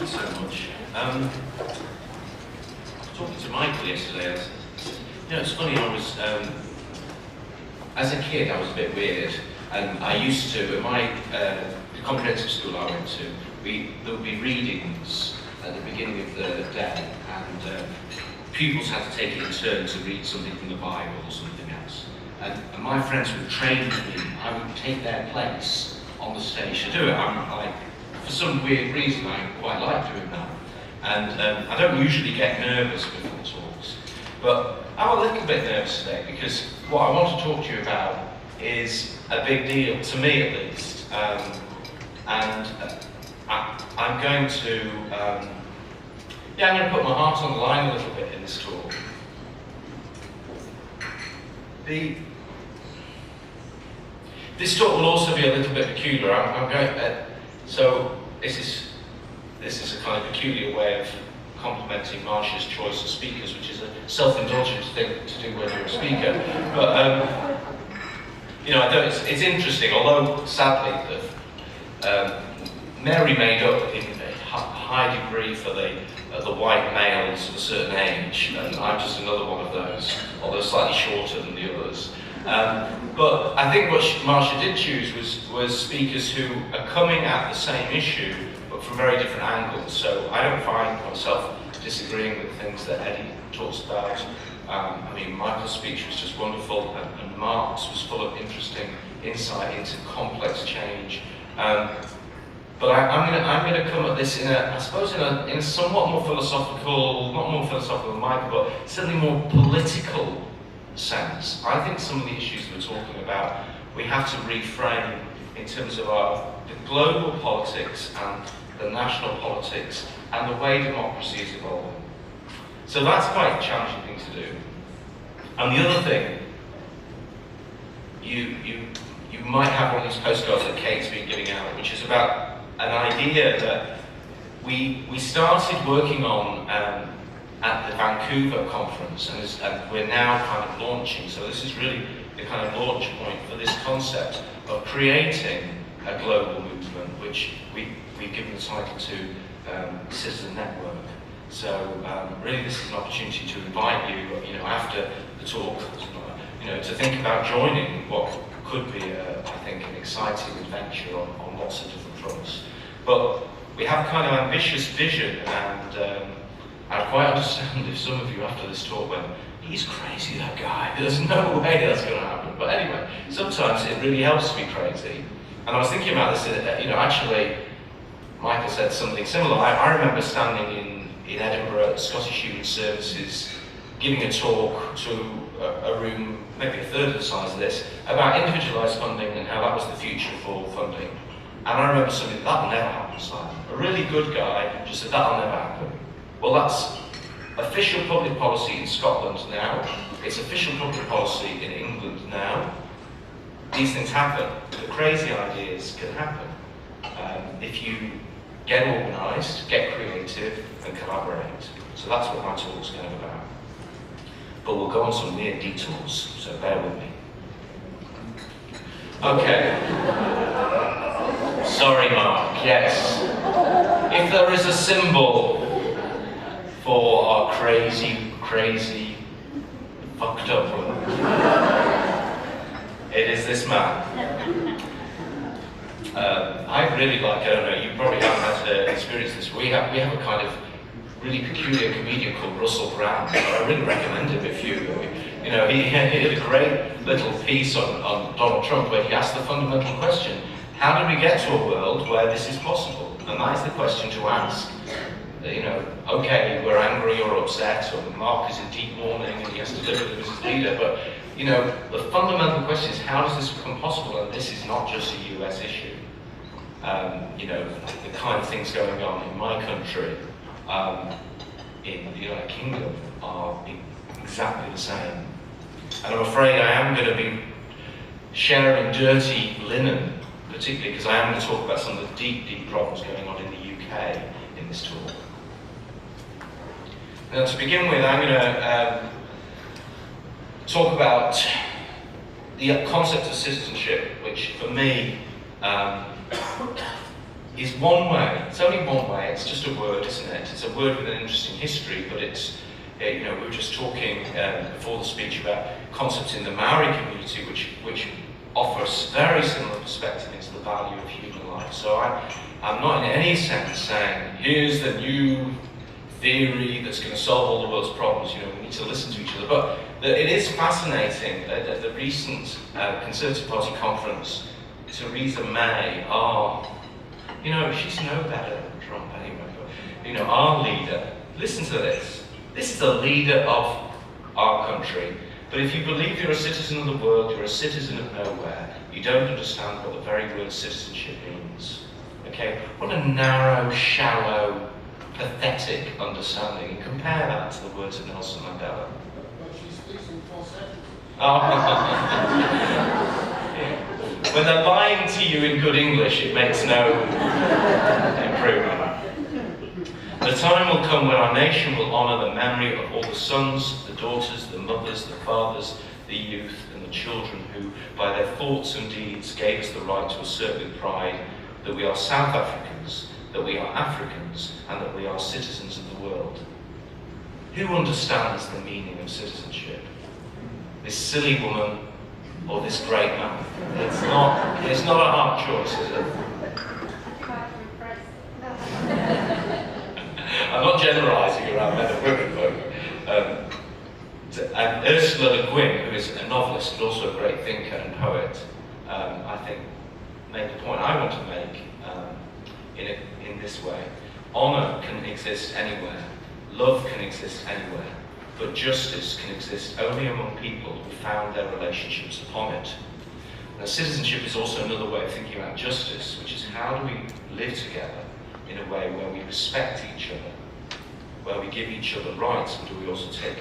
you so much. Talking to Michael yesterday, it's funny, I was, as a kid I was a bit weird, and I used to, at my the comprehensive school I went to, there would be readings at the beginning of the day, and pupils had to take it in turn to read something from the Bible or something else. And my friends would train me, I would take their place on the stage to do it. For some weird reason, I quite like doing that. And I don't usually get nervous before talks, but I'm a little bit nervous today because what I want to talk to you about is a big deal, to me at least. I'm going to, I'm going to put my heart on the line a little bit in this talk. This talk will also be a little bit peculiar. I'm going. So this is a kind of peculiar way of complimenting Marcia's choice of speakers, which is a self-indulgent thing to do when you're a speaker. But it's interesting. Although sadly, Mary made up in a high degree for the white males of a certain age, and I'm just another one of those, although slightly shorter than the others. But I think what Marcia did choose was speakers who are coming at the same issue, but from very different angles. So I don't find myself disagreeing with things that Eddie talks about. Michael's speech was just wonderful, and Mark's was full of interesting insight into complex change. But I'm going to come at this in a somewhat more philosophical, not more philosophical than Michael, but certainly more political sense. I think some of the issues we're talking about, we have to reframe in terms of the global politics and the national politics and the way democracy is evolving. So that's quite a challenging thing to do. And the other thing, you might have one of these postcards that Kate's been giving out, which is about an idea that we started working on at the Vancouver conference, and we're now kind of launching. So this is really the kind of launch point for this concept of creating a global movement, which we've given the title to Citizen Network. So really, this is an opportunity to invite you, after the talk, to think about joining what could be, I think, an exciting adventure on lots of different fronts. But we have a kind of ambitious vision, and I'd quite understand if some of you after this talk went, he's crazy, that guy, there's no way that's going to happen. But anyway, sometimes it really helps to be crazy. And I was thinking about this, actually, Michael said something similar. I remember standing in Edinburgh at Scottish Human Services, giving a talk to a room, maybe a third of the size of this, about individualised funding and how that was the future for funding. And I remember something, that'll never happen, Simon. A really good guy just said, that'll never happen. Well, that's official public policy in Scotland now. It's official public policy in England now. These things happen. The crazy ideas can happen if you get organised, get creative, and collaborate. So that's what my talk's going to be about. But we'll go on some weird detours, so bear with me. Okay. Sorry, Mark. Yes. If there is a symbol for our crazy, fucked up world, it is this man. I really like, I don't know, you probably haven't had to experience this. We have a kind of really peculiar comedian called Russell Brand. I really recommend him if you, he did a great little piece on Donald Trump where he asked the fundamental question, how do we get to a world where this is possible? And that is the question to ask. Okay, we're angry or upset, or Mark is in deep mourning and he has to live with him as his leader, but the fundamental question is, how does this become possible? And this is not just a US issue. The kind of things going on in my country, in the United Kingdom, are exactly the same. And I'm afraid I am going to be sharing dirty linen, particularly because I am going to talk about some of the deep problems going on in the UK in this talk. Now, to begin with, I'm going to talk about the concept of citizenship, which for me is one way. It's only one way. It's just a word, isn't it? It's a word with an interesting history, but it's, you know, we were just talking before the speech about concepts in the Maori community which offers very similar perspective into the value of human life. So I'm not in any sense saying, here's the new theory that's going to solve all the world's problems. You know, we need to listen to each other. But it is fascinating. At the recent Conservative Party conference, Theresa May, you know, she's no better than Trump anyway, but, you know, our leader, listen to this. This is the leader of our country. But if you believe you're a citizen of the world, you're a citizen of nowhere, you don't understand what the very word citizenship means. Okay? What a narrow, shallow, pathetic understanding. And compare that to the words of Nelson Mandela. But she speaks in full sentences. When they're lying to you in good English, it makes no improvement. The time will come when our nation will honour the memory of all the sons, the daughters, the mothers, the fathers, the youth and the children who, by their thoughts and deeds, gave us the right to assert with pride that we are South Africans, that we are Africans, and that we are citizens of the world. Who understands the meaning of citizenship? This silly woman or this great man? It's not a hard choice, is it? I'm not generalising around men and women, but and Ursula Le Guin, who is a novelist but also a great thinker and poet, I think made the point I want to make in this way. Honour can exist anywhere, love can exist anywhere, but justice can exist only among people who found their relationships upon it. Now, citizenship is also another way of thinking about justice, which is how do we live together in a way where we respect each other, where we give each other rights, but do we also take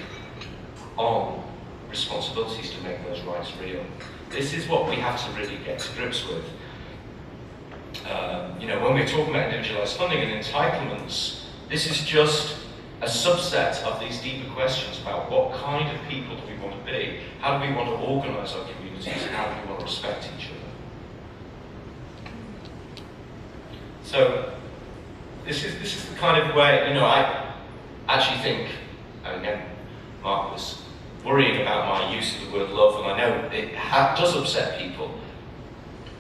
on responsibilities to make those rights real. This is what we have to really get to grips with. You know, when we're talking about individualised funding and entitlements, this is just a subset of these deeper questions about what kind of people do we want to be, how do we want to organise our communities, how do we want to respect each other. So this is the kind of way, you know, I actually think, again, Mark was worrying about my use of the word love, and I know it does upset people.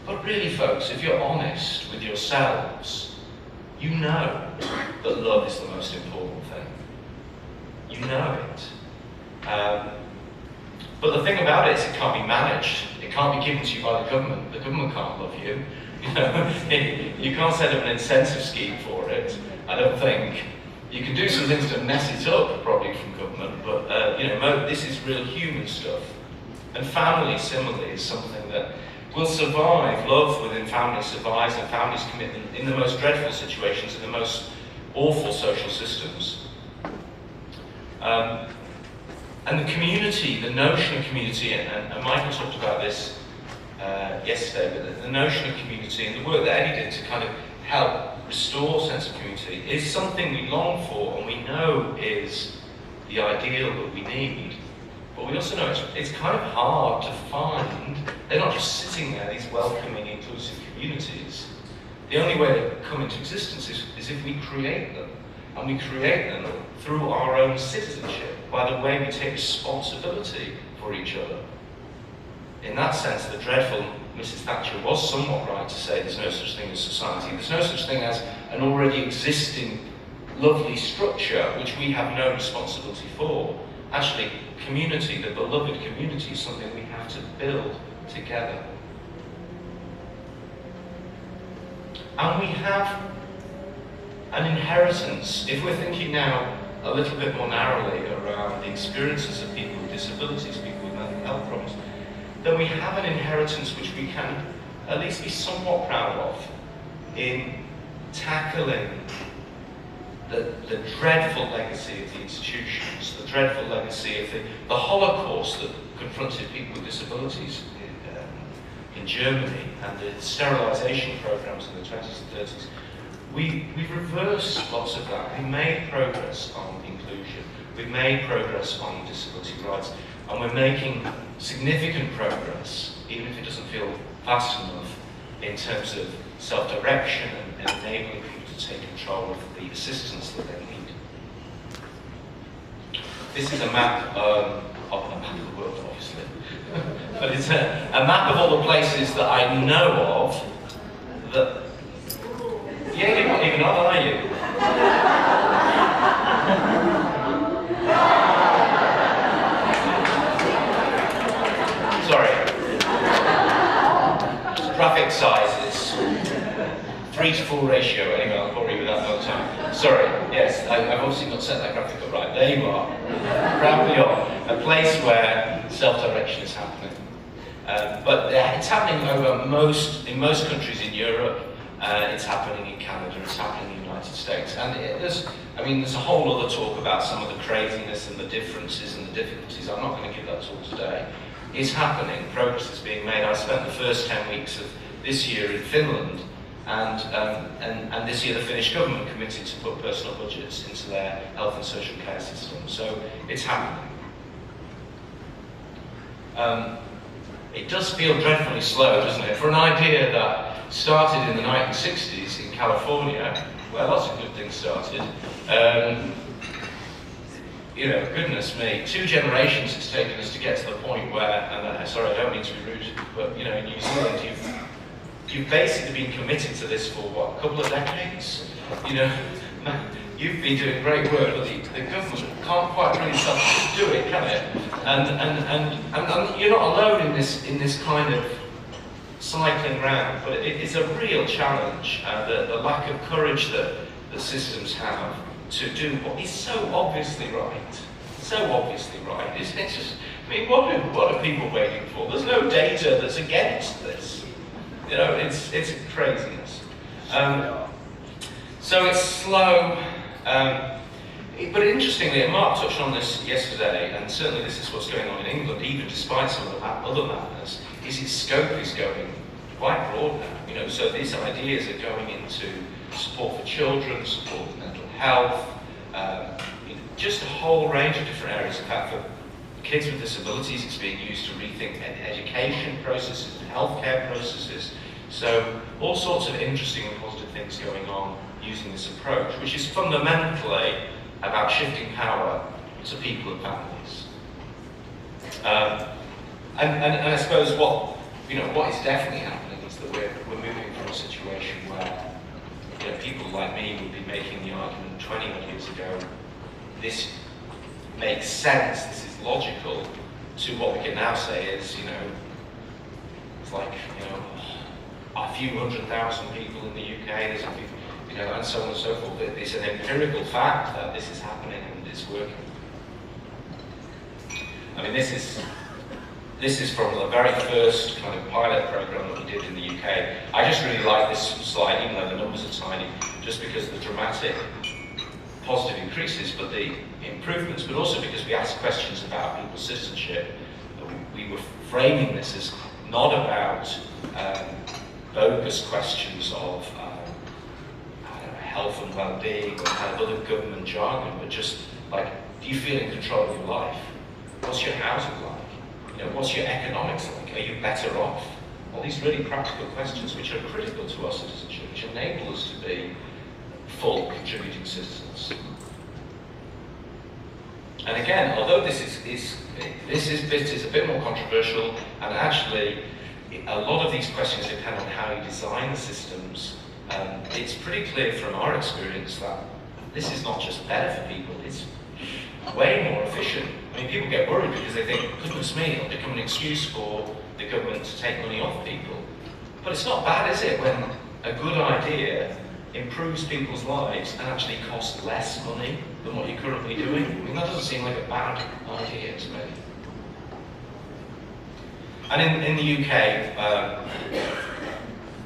But really, folks, if you're honest with yourselves, you know that love is the most important thing. You know it. But the thing about it is it can't be managed. It can't be given to you by the government. The government can't love you. You know, you can't set up an incentive scheme for it, I don't think. You can do some things to mess it up, probably, from government, but you know, this is real human stuff. And family, similarly, is something that will survive. Love within families survives, and families commit in the most dreadful situations, in the most awful social systems. And the community, the notion of community, and Michael talked about this yesterday, but the notion of community and the work that Eddie did to kind of help restore a sense of community is something we long for and we know is the ideal that we need. But we also know it's kind of hard to find. They're not just sitting there, these welcoming, inclusive communities. The only way they come into existence is if we create them. And we create them through our own citizenship, by the way we take responsibility for each other. In that sense, the dreadful Mrs. Thatcher was somewhat right to say there's no such thing as society. There's no such thing as an already existing lovely structure which we have no responsibility for. Actually, community, the beloved community, is something we have to build together. And we have an inheritance, if we're thinking now a little bit more narrowly around the experiences of people with disabilities, people with mental health problems, then we have an inheritance which we can at least be somewhat proud of in tackling the dreadful legacy of the institutions, the dreadful legacy of the Holocaust that confronted people with disabilities in Germany, and the sterilisation programs in the 20s and 30s. We've reversed lots of that. We've made progress on inclusion. We've made progress on disability rights. And we're making significant progress, even if it doesn't feel fast enough, in terms of self-direction and and enabling people to take control of the assistance that they need. This is a map of the world, obviously, but it's a map of all the places that I know of that. Yeah, you're not even on, are you? Sorry. Graphic sizes. 3:4 ratio. Anyway, I'll bore you with that another time. Sorry. Yes, I've obviously not set that graphic up right. There you are. Proudly on. A place where self-direction is happening. But it's happening in most countries in Europe. It's happening in Canada. It's happening in the United States. And there's a whole other talk about some of the craziness and the differences and the difficulties. I'm not going to give that talk today. It's happening. Progress is being made. I spent the first 10 weeks of this year in Finland, and this year the Finnish government committed to put personal budgets into their health and social care system. So it's happening. It does feel dreadfully slow, doesn't it? For an idea that started in the 1960s in California, where lots of good things started. You know, goodness me, 2 generations it's taken us to get to the point where, and sorry, I don't mean to be rude, but you know, in New Zealand, you've basically been committed to this for what, a couple of decades? You know, you've been doing great work, but the government can't quite bring itself to do it, can it? And you're not alone in this kind of cycling round, but it's a real challenge, the lack of courage that the systems have to do what is so obviously right. So obviously right. It's just, I mean, what are people waiting for? There's no data that's against this. You know, it's craziness. So it's slow. But interestingly, and Mark touched on this yesterday, and certainly this is what's going on in England, even despite some of the other madness, is its scope is going quite broad now. You know, so these ideas are going into support for children, support for mental health, just a whole range of different areas. In fact, for kids with disabilities, it's being used to rethink education processes and healthcare processes. So all sorts of interesting and positive things going on using this approach, which is fundamentally about shifting power to people and families. And I suppose what is definitely happening is that we're moving from a situation where people like me would be making the argument 20 odd years ago, this makes sense, this is logical, to what we can now say is, it's like, a few 100,000 people in the UK, there's a few, and so on and so forth. It's an empirical fact that this is happening and it's working. I mean, this is from the very first kind of pilot program that we did in the UK. I just really like this slide, even though the numbers are tiny, just because of the dramatic positive increases, but the improvements, but also because we asked questions about people's citizenship. We were framing this as not about bogus questions of health and well-being or kind of other government jargon, but just like, do you feel in control of your life? What's your housing like? What's your economics like? Are you better off? All these really practical questions which are critical to our citizenship, which enable us to be full contributing citizens. And again, although this is a bit more controversial, and actually a lot of these questions depend on how you design the systems, it's pretty clear from our experience that this is not just better for people, it's way more efficient. I mean, people get worried because they think, goodness me, it'll become an excuse for the government to take money off people. But it's not bad, is it, when a good idea improves people's lives and actually costs less money than what you're currently doing? I mean, that doesn't seem like a bad idea to me. And in the UK,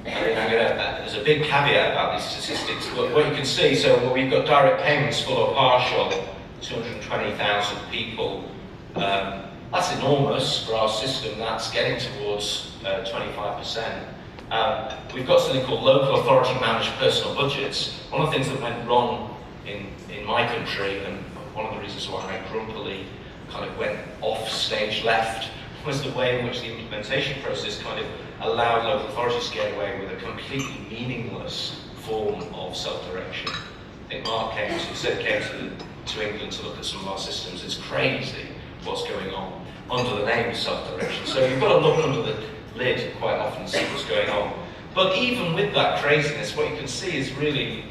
there's a big caveat about these statistics. What you can see, so we've got direct payments full or partial, 220,000 people. That's enormous for our system. That's getting towards 25%. We've got something called local authority managed personal budgets. One of the things that went wrong in my country, and one of the reasons why I grumpily kind of went off stage left, was the way in which the implementation process kind of allowed local authorities to get away with a completely meaningless form of self-direction. I think Mark came to England to look at some of our systems. It's crazy what's going on under the name of self-direction. So you've got to look under the lid quite often and see what's going on. But even with that craziness, what you can see is really,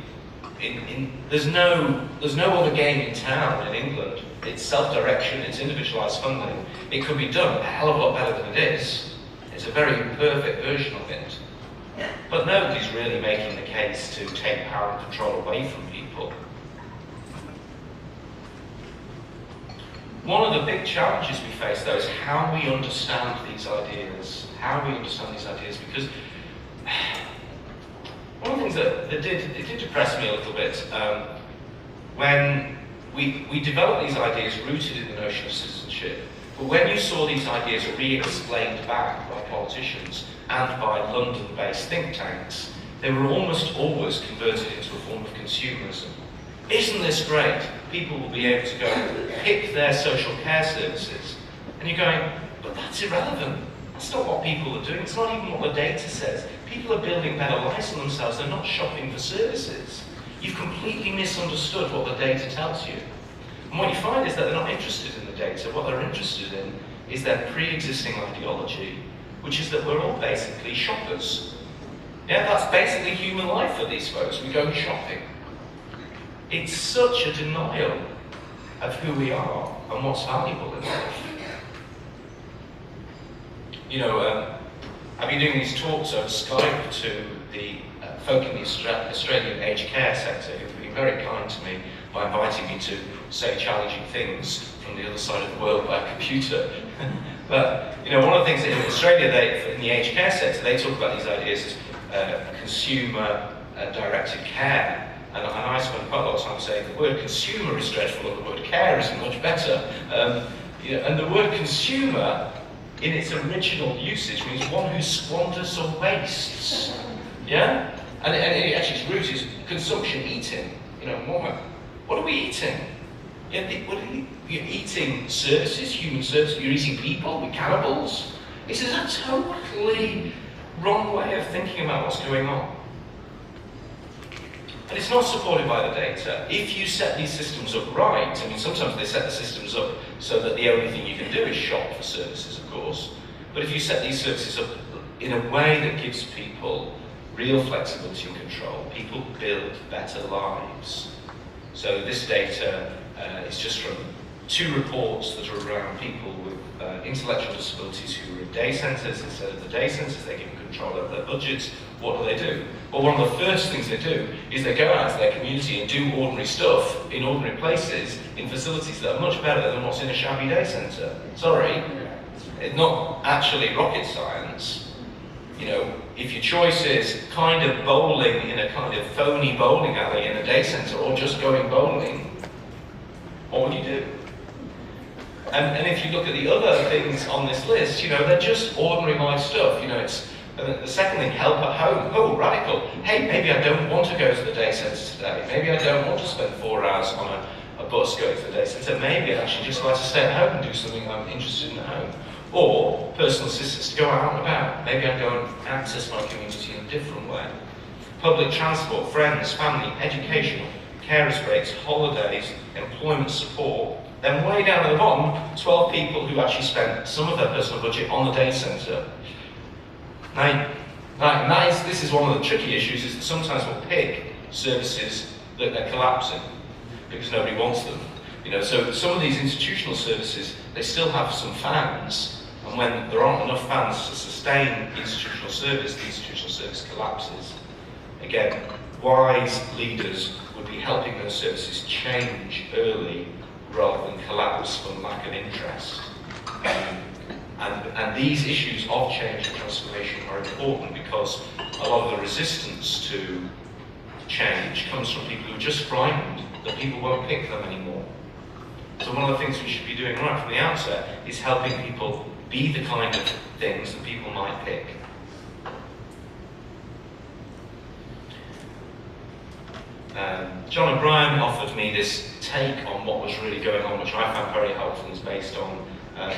there's no other game in town in England. It's self-direction, it's individualised funding. It could be done a hell of a lot better than it is. It's a very imperfect version of it. But nobody's really making the case to take power and control away from people. One of the big challenges we face, though, is how we understand these ideas. Because one of the things that did depress me a little bit, when we developed these ideas rooted in the notion of citizenship, but when you saw these ideas re-explained back by politicians and by London-based think tanks, they were almost always converted into a form of consumerism. Isn't this great? People will be able to go and pick their social care services. And you're going, but that's irrelevant. That's not what people are doing. It's not even what the data says. People are building better lives for themselves. They're not shopping for services. You've completely misunderstood what the data tells you. And what you find is that they're not interested in the data. What they're interested in is their pre-existing ideology, which is that we're all basically shoppers. Yeah, that's basically human life for these folks. We go shopping. It's such a denial of who we are and what's valuable in life. You know, I've been doing these talks over Skype to the folk in the Australian aged care sector who've been very kind to me by inviting me to say challenging things from the other side of the world by a computer. But, you know, one of the things in Australia, in the aged care sector, they talk about these ideas as consumer-directed care. And I spend quite a lot of time saying the word consumer is dreadful and the word care isn't much better. You know, and the word consumer, in its original usage, means one who squanders or wastes. Yeah? And it actually, its root is consumption, eating. You know, what are we eating? You're eating services, human services, you're eating people, we're cannibals. This is a totally wrong way of thinking about what's going on. And it's not supported by the data. If you set these systems up right, I mean, sometimes they set the systems up so that the only thing you can do is shop for services, of course. But if you set these services up in a way that gives people real flexibility and control, people build better lives. So this data is just from 2 reports that are around people with intellectual disabilities who are in day centres. Instead of the day centres, they give them control over their budgets. What do? Well, one of the first things they do is they go out to their community and do ordinary stuff in ordinary places, in facilities that are much better than what's in a shabby day centre. Sorry, it's not actually rocket science. You know, if your choice is kind of bowling in a kind of phony bowling alley in a day centre or just going bowling, what would you do? And if you look at the other things on this list, you know, they're just ordinary life stuff. You know, it's the second thing, help at home. Oh, radical. Hey, maybe I don't want to go to the day centre today. Maybe I don't want to spend 4 hours on a bus going to the day centre. Maybe I'd actually just like to stay at home and do something I'm interested in at home. Or personal assistance to go out and about. Maybe I'd go and access my community in a different way. Public transport, friends, family, education, carers breaks, holidays, employment support. Then way down at the bottom, 12 people who actually spent some of their personal budget on the day centre. Now, this is one of the tricky issues, is that sometimes we'll pick services that they're collapsing because nobody wants them. You know, so some of these institutional services, they still have some fans, and when there aren't enough fans to sustain institutional service, the institutional service collapses. Again, wise leaders would be helping those services change early rather than collapse from lack of interest. And these issues of change and transformation are important because a lot of the resistance to change comes from people who are just frightened that people won't pick them anymore. So one of the things we should be doing right from the outset is helping people be the kind of things that people might pick. John O'Brien offered me this take on what was really going on, which I found very helpful, and is based on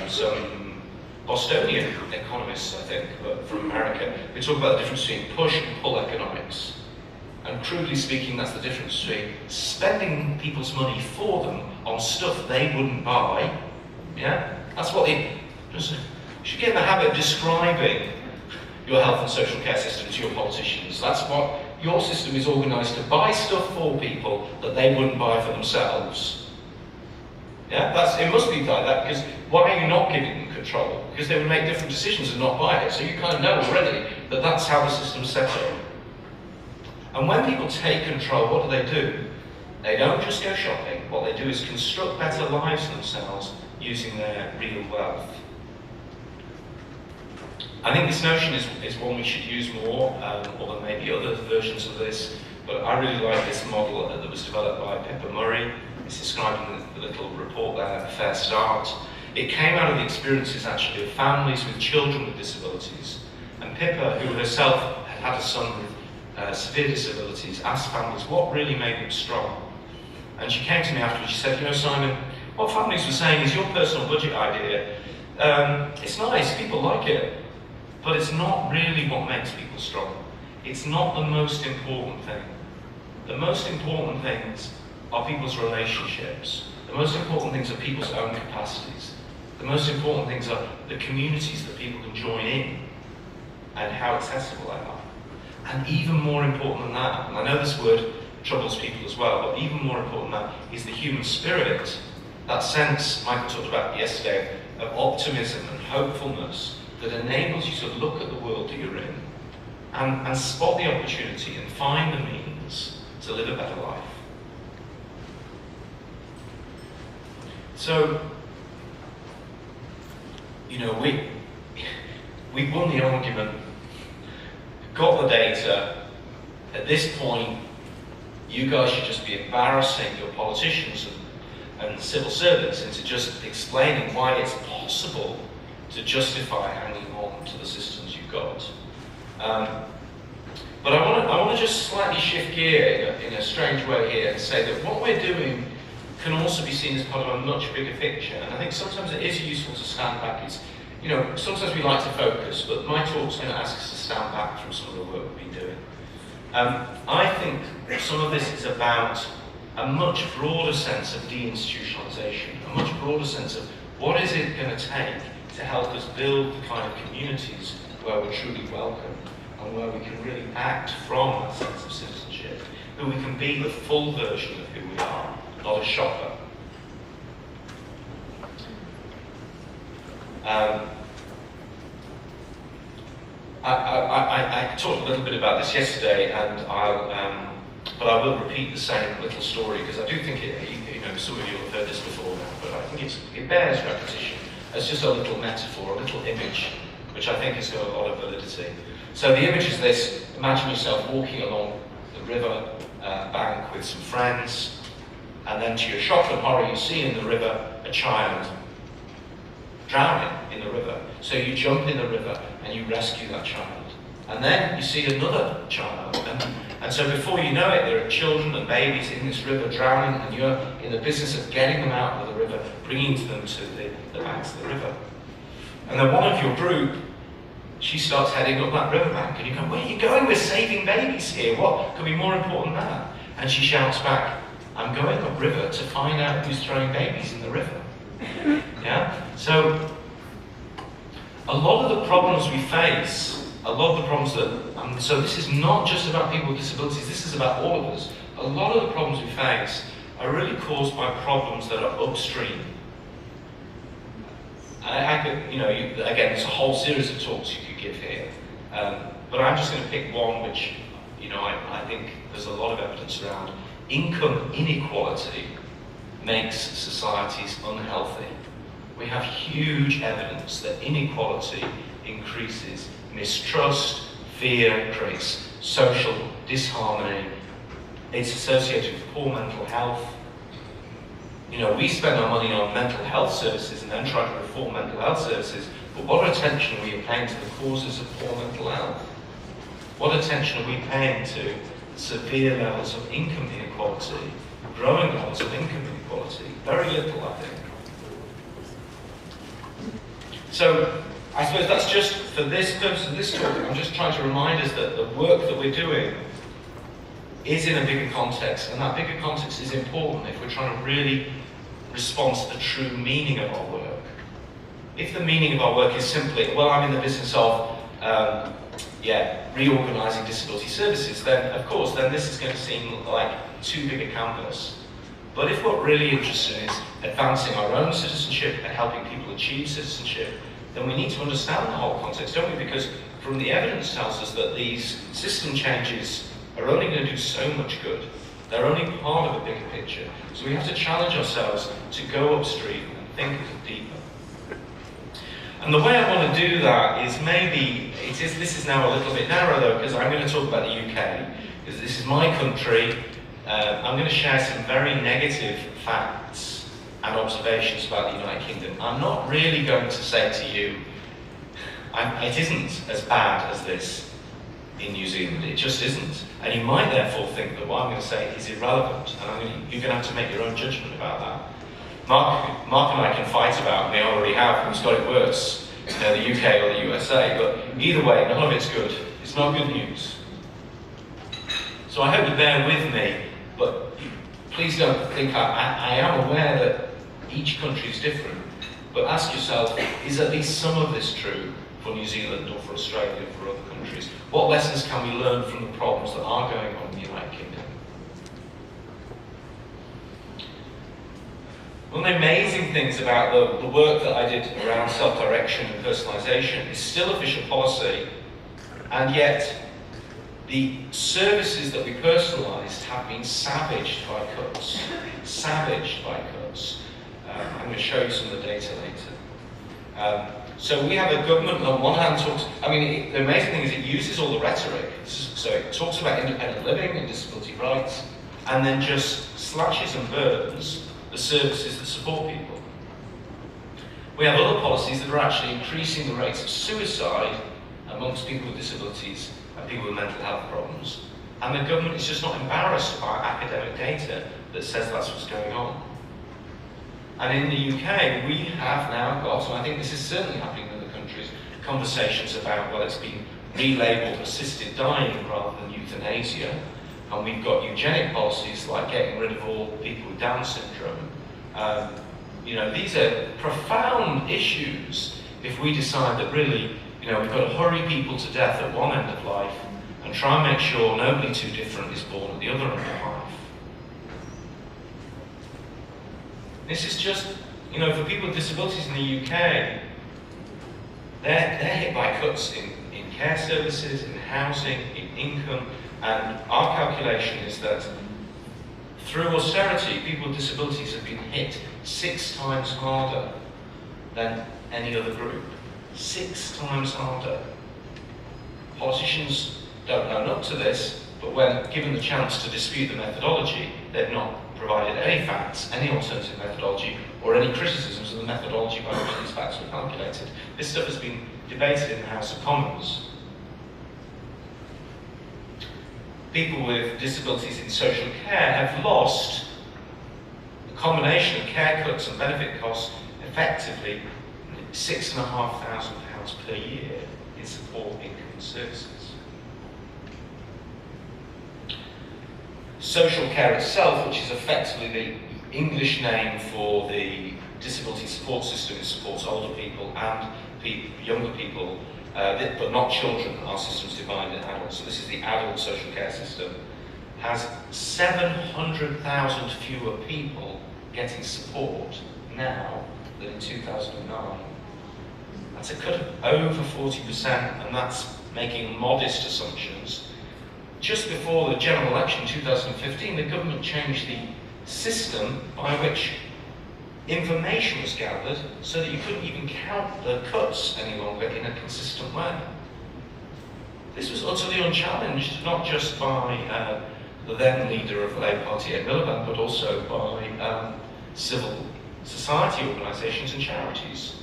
some Bostonian economists, I think, but from America. They talk about the difference between push and pull economics. And crudely speaking, that's the difference between spending people's money for them on stuff they wouldn't buy. Yeah? That's what you should get in the habit of describing your health and social care system to your politicians. That's what your system is organised to buy stuff for people that they wouldn't buy for themselves. Yeah? It must be like that, because why are you not giving them control? Because they would make different decisions and not buy it. So you kind of know already that that's how the system's set up. And when people take control, what do? They don't just go shopping. What they do is construct better lives for themselves using their real wealth. I think this notion is one we should use more, or there may be other versions of this, but I really like this model that was developed by Pippa Murray. It's described in the little report there, A Fair Start. It came out of the experiences, actually, of families with children with disabilities. And Pippa, who herself had a son with severe disabilities, asked families what really made them strong. And she came to me afterwards, she said, Simon, what families were saying is your personal budget idea, it's nice, people like it, but it's not really what makes people strong. It's not the most important thing. The most important things are people's relationships. The most important things are people's own capacities. The most important things are the communities that people can join in and how accessible they are. And even more important than that, and I know this word troubles people as well, but even more important than that is the human spirit, that sense Michael talked about yesterday of optimism and hopefulness that enables you to look at the world that you're in and spot the opportunity and find the means to live a better life. So, we won the argument, got the data. At this point, you guys should just be embarrassing your politicians and civil servants into just explaining why it's possible to justify hanging on to the systems you've got. But I want to just slightly shift gear in a strange way here and say that what we're doing can also be seen as part of a much bigger picture. And I think sometimes it is useful to stand back. Sometimes we like to focus, but my talk's going to ask us to stand back from some of the work we've been doing. I think some of this is about a much broader sense of deinstitutionalization, a much broader sense of what is it going to take to help us build the kind of communities where we're truly welcome and where we can really act from that sense of citizenship, where we can be the full version of who we are, not a shopper. I talked a little bit about this yesterday, and but I will repeat the same little story because I do think some of you have heard this before now, but I think it bears repetition as just a little metaphor, a little image, which I think has got a lot of validity. So the image is this: imagine yourself walking along the river bank with some friends, and then to your shock and horror, you see in the river a child drowning in the river. So you jump in the river and you rescue that child. And then you see another child. And so before you know it, there are children and babies in this river drowning, and you're in the business of getting them out of the river, bringing them to the banks of the river. And then one of your group, she starts heading up that riverbank, and you go, where are you going? We're saving babies here. What could be more important than that? And she shouts back, I'm going upriver to find out who's throwing babies in the river. Yeah? So, a lot of the problems we face, a lot of the problems that, so this is not just about people with disabilities, this is about all of us. A lot of the problems we face are really caused by problems that are upstream. I could, again, there's a whole series of talks you could give here, but I'm just going to pick one which, I think there's a lot of evidence around. Income inequality makes societies unhealthy. We have huge evidence that inequality increases mistrust, fear, creates social disharmony. It's associated with poor mental health. We spend our money on mental health services and then try to reform mental health services, but what attention are we paying to the causes of poor mental health? What attention are we paying to severe levels of income inequality, growing levels of income inequality? Very little, I think. So, I suppose that's just, for this purpose of this talk, I'm just trying to remind us that the work that we're doing is in a bigger context, and that bigger context is important if we're trying to really respond to the true meaning of our work. If the meaning of our work is simply, well, I'm in the business of reorganising disability services, then of course, then this is going to seem like too big a canvas. But if what we're really interested in is advancing our own citizenship and helping people achieve citizenship, then we need to understand the whole context, don't we? Because from the evidence tells us that these system changes are only going to do so much good. They're only part of a bigger picture. So we have to challenge ourselves to go upstream and think deeper. And the way I want to do that is this is now a little bit narrow though, because I'm going to talk about the UK, because this is my country. I'm going to share some very negative facts and observations about the United Kingdom. I'm not really going to say to you, it isn't as bad as this in New Zealand. It just isn't. And you might therefore think that what I'm going to say is irrelevant, and you're going to have to make your own judgment about that. Mark and I can fight about, and they already have, who's got it worse, the UK or the USA, but either way, none of it's good. It's not good news. So I hope you bear with me, but please don't think I am aware that each country is different, but ask yourself, is at least some of this true for New Zealand or for Australia or for other countries? What lessons can we learn from the problems that are going on in the United Kingdom? One of the amazing things about the work that I did around self-direction and personalisation is still official policy, and yet the services that we personalised have been savaged by cuts. Savaged by cuts. I'm going to show you some of the data later. So we have a government that on one hand talks, the amazing thing is it uses all the rhetoric. So it talks about independent living and disability rights, and then just slashes and burns the services that support people. We have other policies that are actually increasing the rates of suicide amongst people with disabilities and people with mental health problems. And the government is just not embarrassed by academic data that says that's what's going on. And in the UK, we have now got, and I think this is certainly happening in other countries, conversations about, well, it's been relabeled assisted dying rather than euthanasia. And we've got eugenic policies like getting rid of all people with Down syndrome. These are profound issues if we decide that really, we've got to hurry people to death at one end of life and try and make sure nobody too different is born at the other end of life. This is just, for people with disabilities in the UK, they're hit by cuts in care services, in housing, in income, and our calculation is that through austerity, people with disabilities have been hit 6 times harder than any other group. 6 times harder. Politicians don't own up to this, but when given the chance to dispute the methodology, they've not provided any facts, any alternative methodology, or any criticisms of the methodology by which these facts were calculated. This stuff has been debated in the House of Commons. People with disabilities in social care have lost a combination of care cuts and benefit costs, effectively £6,500 per year in support, income and services. Social care itself, which is effectively the English name for the disability support system, it supports older people and younger people, but not children. Our system's divided in adults, so this is the adult social care system, has 700,000 fewer people getting support now than in 2009. That's a cut of over 40%, and that's making modest assumptions. Just before the general election in 2015, the government changed the system by which information was gathered so that you couldn't even count the cuts any longer in a consistent way. This was utterly unchallenged, not just by the then leader of the Labour Party, Ed Miliband, but also by civil society organisations and charities.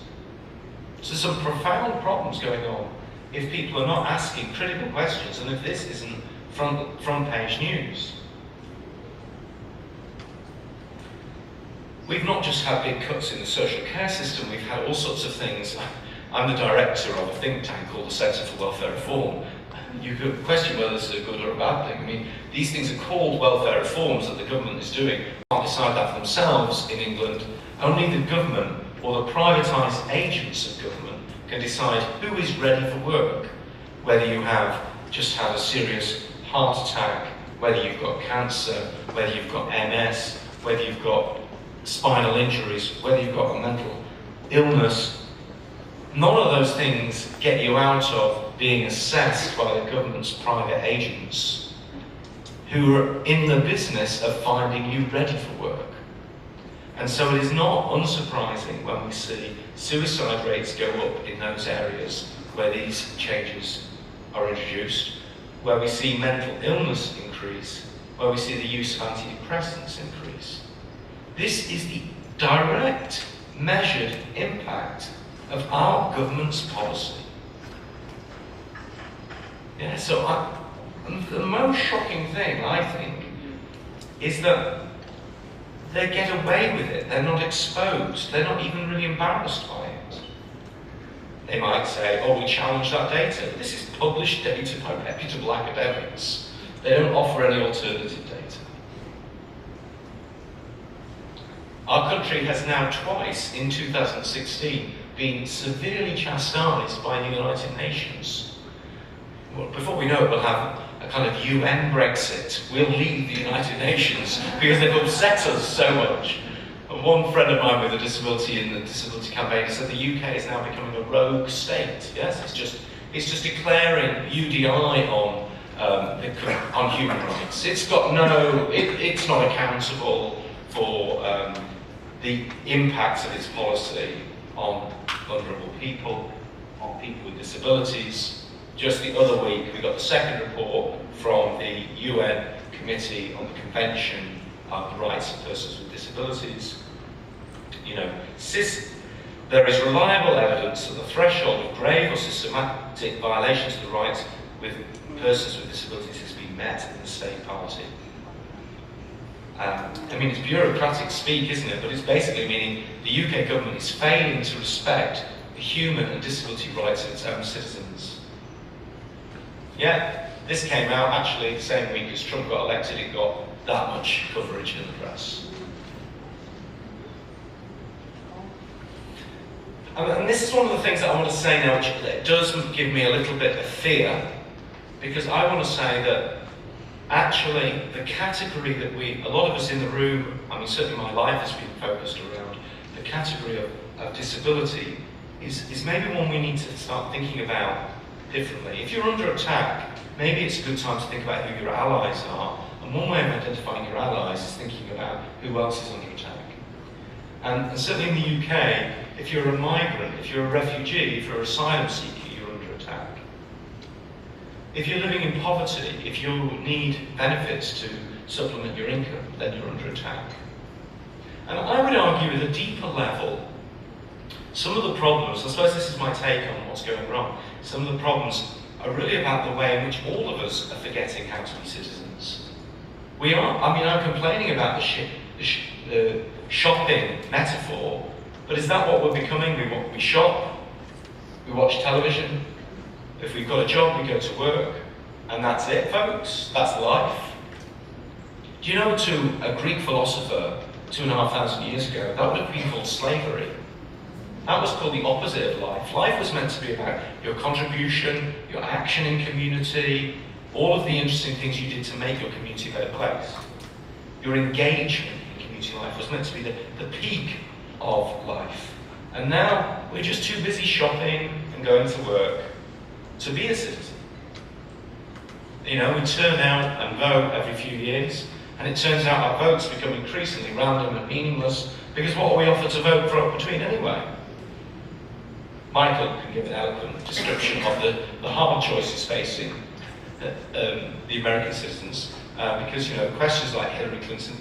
So some profound problems going on if people are not asking critical questions and if this isn't front page news. We've not just had big cuts in the social care system, we've had all sorts of things. I'm the director of a think tank called the Centre for Welfare Reform, you could question whether this is a good or a bad thing. I mean, these things are called welfare reforms that the government is doing. They can't decide that for themselves in England. Only the government or the privatised agents of government can decide who is ready for work. Whether you have just had a serious heart attack, whether you've got cancer, whether you've got MS, whether you've got spinal injuries, whether you've got a mental illness. None of those things get you out of being assessed by the government's private agents who are in the business of finding you ready for work. And so it is not unsurprising when we see suicide rates go up in those areas where these changes are introduced, where we see mental illness increase, where we see the use of antidepressants increase. This is the direct, measured impact of our government's policy. Yeah, so the most shocking thing, I think, is that they get away with it. They're not exposed. They're not even really embarrassed by it. They might say, oh, we challenge that data. This is published data by reputable academics. They don't offer any alternative data. Our country has now twice, in 2016, been severely chastised by the United Nations. Well, before we know it, we'll have a kind of UN Brexit. We'll leave the United Nations because they've upset us so much. And one friend of mine with a disability in the disability campaign said the UK is now becoming a rogue state. Yes, it's just declaring UDI on human rights. It's got it's not accountable for the impacts of its policy on vulnerable people, on people with disabilities. Just the other week, we got the second report from the UN Committee on the Convention on the Rights of Persons with Disabilities. There is reliable evidence that the threshold of grave or systematic violations of the rights with persons with disabilities has been met in the state party. I mean, it's bureaucratic speak, isn't it? But it's basically meaning the UK government is failing to respect the human and disability rights of its own citizens. Yeah, this came out actually the same week as Trump got elected. It got that much coverage in the press. And this is one of the things that I want to say now, which does give me a little bit of fear, because I want to say that actually the category that a lot of us in the room, I mean certainly my life has been focused around the category of disability is maybe one we need to start thinking about differently. If you're under attack, maybe it's a good time to think about who your allies are, and one way of identifying your allies is thinking about who else is under attack. And certainly in the UK, if you're a migrant, if you're a refugee, if you're an asylum seeker, you're under attack. If you're living in poverty, if you need benefits to supplement your income, then you're under attack. And I would argue at a deeper level, some of the problems, I suppose this is my take on what's going wrong, some of the problems are really about the way in which all of us are forgetting how to be citizens. We are, I mean, I'm complaining about the shopping metaphor, but is that what we're becoming? We shop, we watch television, if we've got a job, we go to work, and that's it, folks. That's life. Do you know, to a Greek philosopher 2,500 years ago, that would have been called slavery. That was called the opposite of life. Life was meant to be about your contribution, your action in community, all of the interesting things you did to make your community a better place. Your engagement in community life was meant to be the peak of life. And now we're just too busy shopping and going to work to be a citizen. You know, we turn out and vote every few years, and it turns out our votes become increasingly random and meaningless, because what are we offered to vote for between anyway? Michael can give an eloquent description of the hard choices facing the American citizens, because, you know, questions like Hillary Clinton,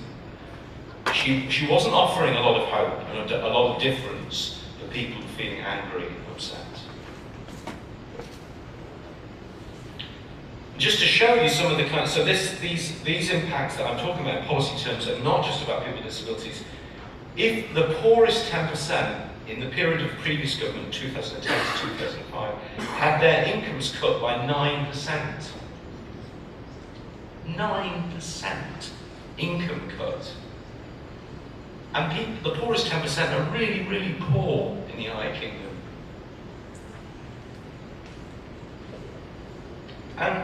she wasn't offering a lot of hope and a lot of difference for people feeling angry and upset. Just to show you some of the kind, so these impacts that I'm talking about in policy terms are not just about people with disabilities. If the poorest 10% in the period of the previous government, 2010 to 2005, had their incomes cut by 9%. 9% income cut. And the poorest 10% are really, really poor in the United Kingdom. And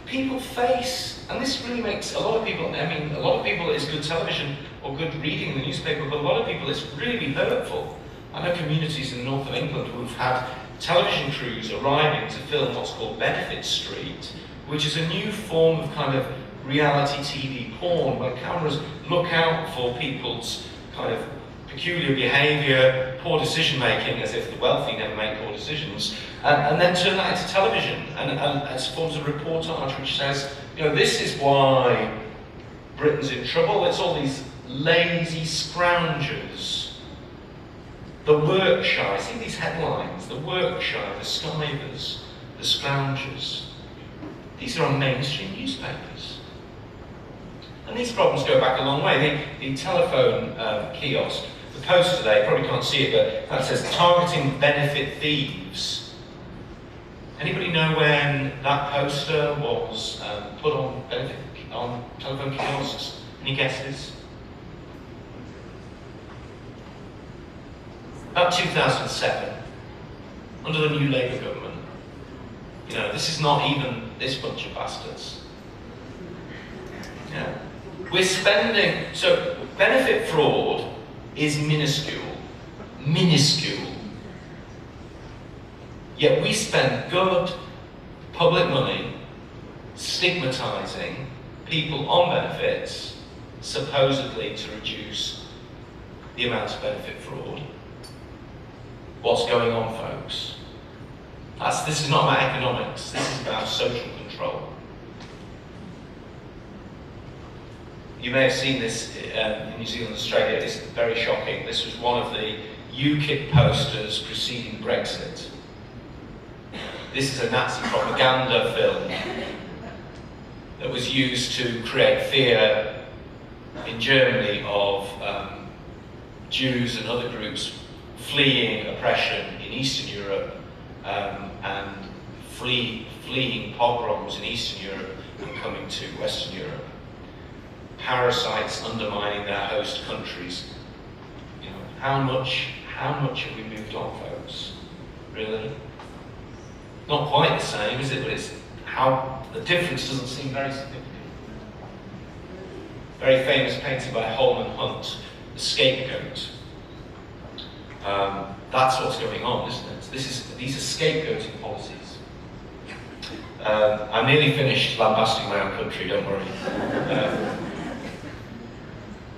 people face, and this really makes a lot of people, I mean, a lot of people it's good television or good reading in the newspaper, but a lot of people it's really hurtful. I know communities in the north of England who've had television crews arriving to film what's called Benefit Street, which is a new form of kind of reality TV porn, where cameras look out for people's kind of peculiar behaviour, poor decision making, as if the wealthy never make poor decisions, and then turn that into television and as forms of reportage which says, you know, this is why Britain's in trouble. It's all these lazy scroungers, the work shy. See these headlines: the work shy, the skivers, the scroungers. These are on mainstream newspapers. And these problems go back a long way. The telephone kiosk, the poster today, probably can't see it, but that says targeting benefit thieves. Anybody know when that poster was put on telephone kiosks? Any guesses? About 2007, under the new Labour government. You know, this is not even this bunch of bastards. Yeah. We're spending, so benefit fraud is minuscule. Minuscule. Yet we spend good public money stigmatising people on benefits, supposedly to reduce the amount of benefit fraud. What's going on, folks? This is not about economics, this is about social control. You may have seen this in New Zealand and Australia. It's very shocking. This was one of the UKIP posters preceding Brexit. This is a Nazi propaganda film that was used to create fear in Germany of Jews and other groups fleeing oppression in Eastern Europe and fleeing pogroms in Eastern Europe and coming to Western Europe. Parasites undermining their host countries. You know, how much have we moved on, folks? Really? Not quite the same, is it? But it's how the difference doesn't seem very significant. Very famous painting by Holman Hunt, The Scapegoat. That's what's going on, isn't it? These are scapegoating policies. I'm nearly finished lambasting my own country, don't worry.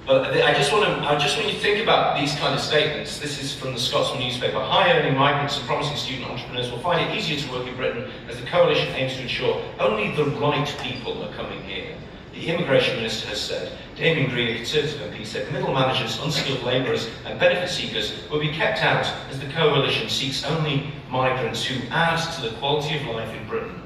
But I just want you to think about these kind of statements. This is from the Scotsman newspaper. High-earning migrants and promising student entrepreneurs will find it easier to work in Britain as the coalition aims to ensure only the right people are coming here. The immigration minister has said. Damien Green, a Conservative MP, said middle managers, unskilled labourers and benefit seekers will be kept out as the coalition seeks only migrants who add to the quality of life in Britain.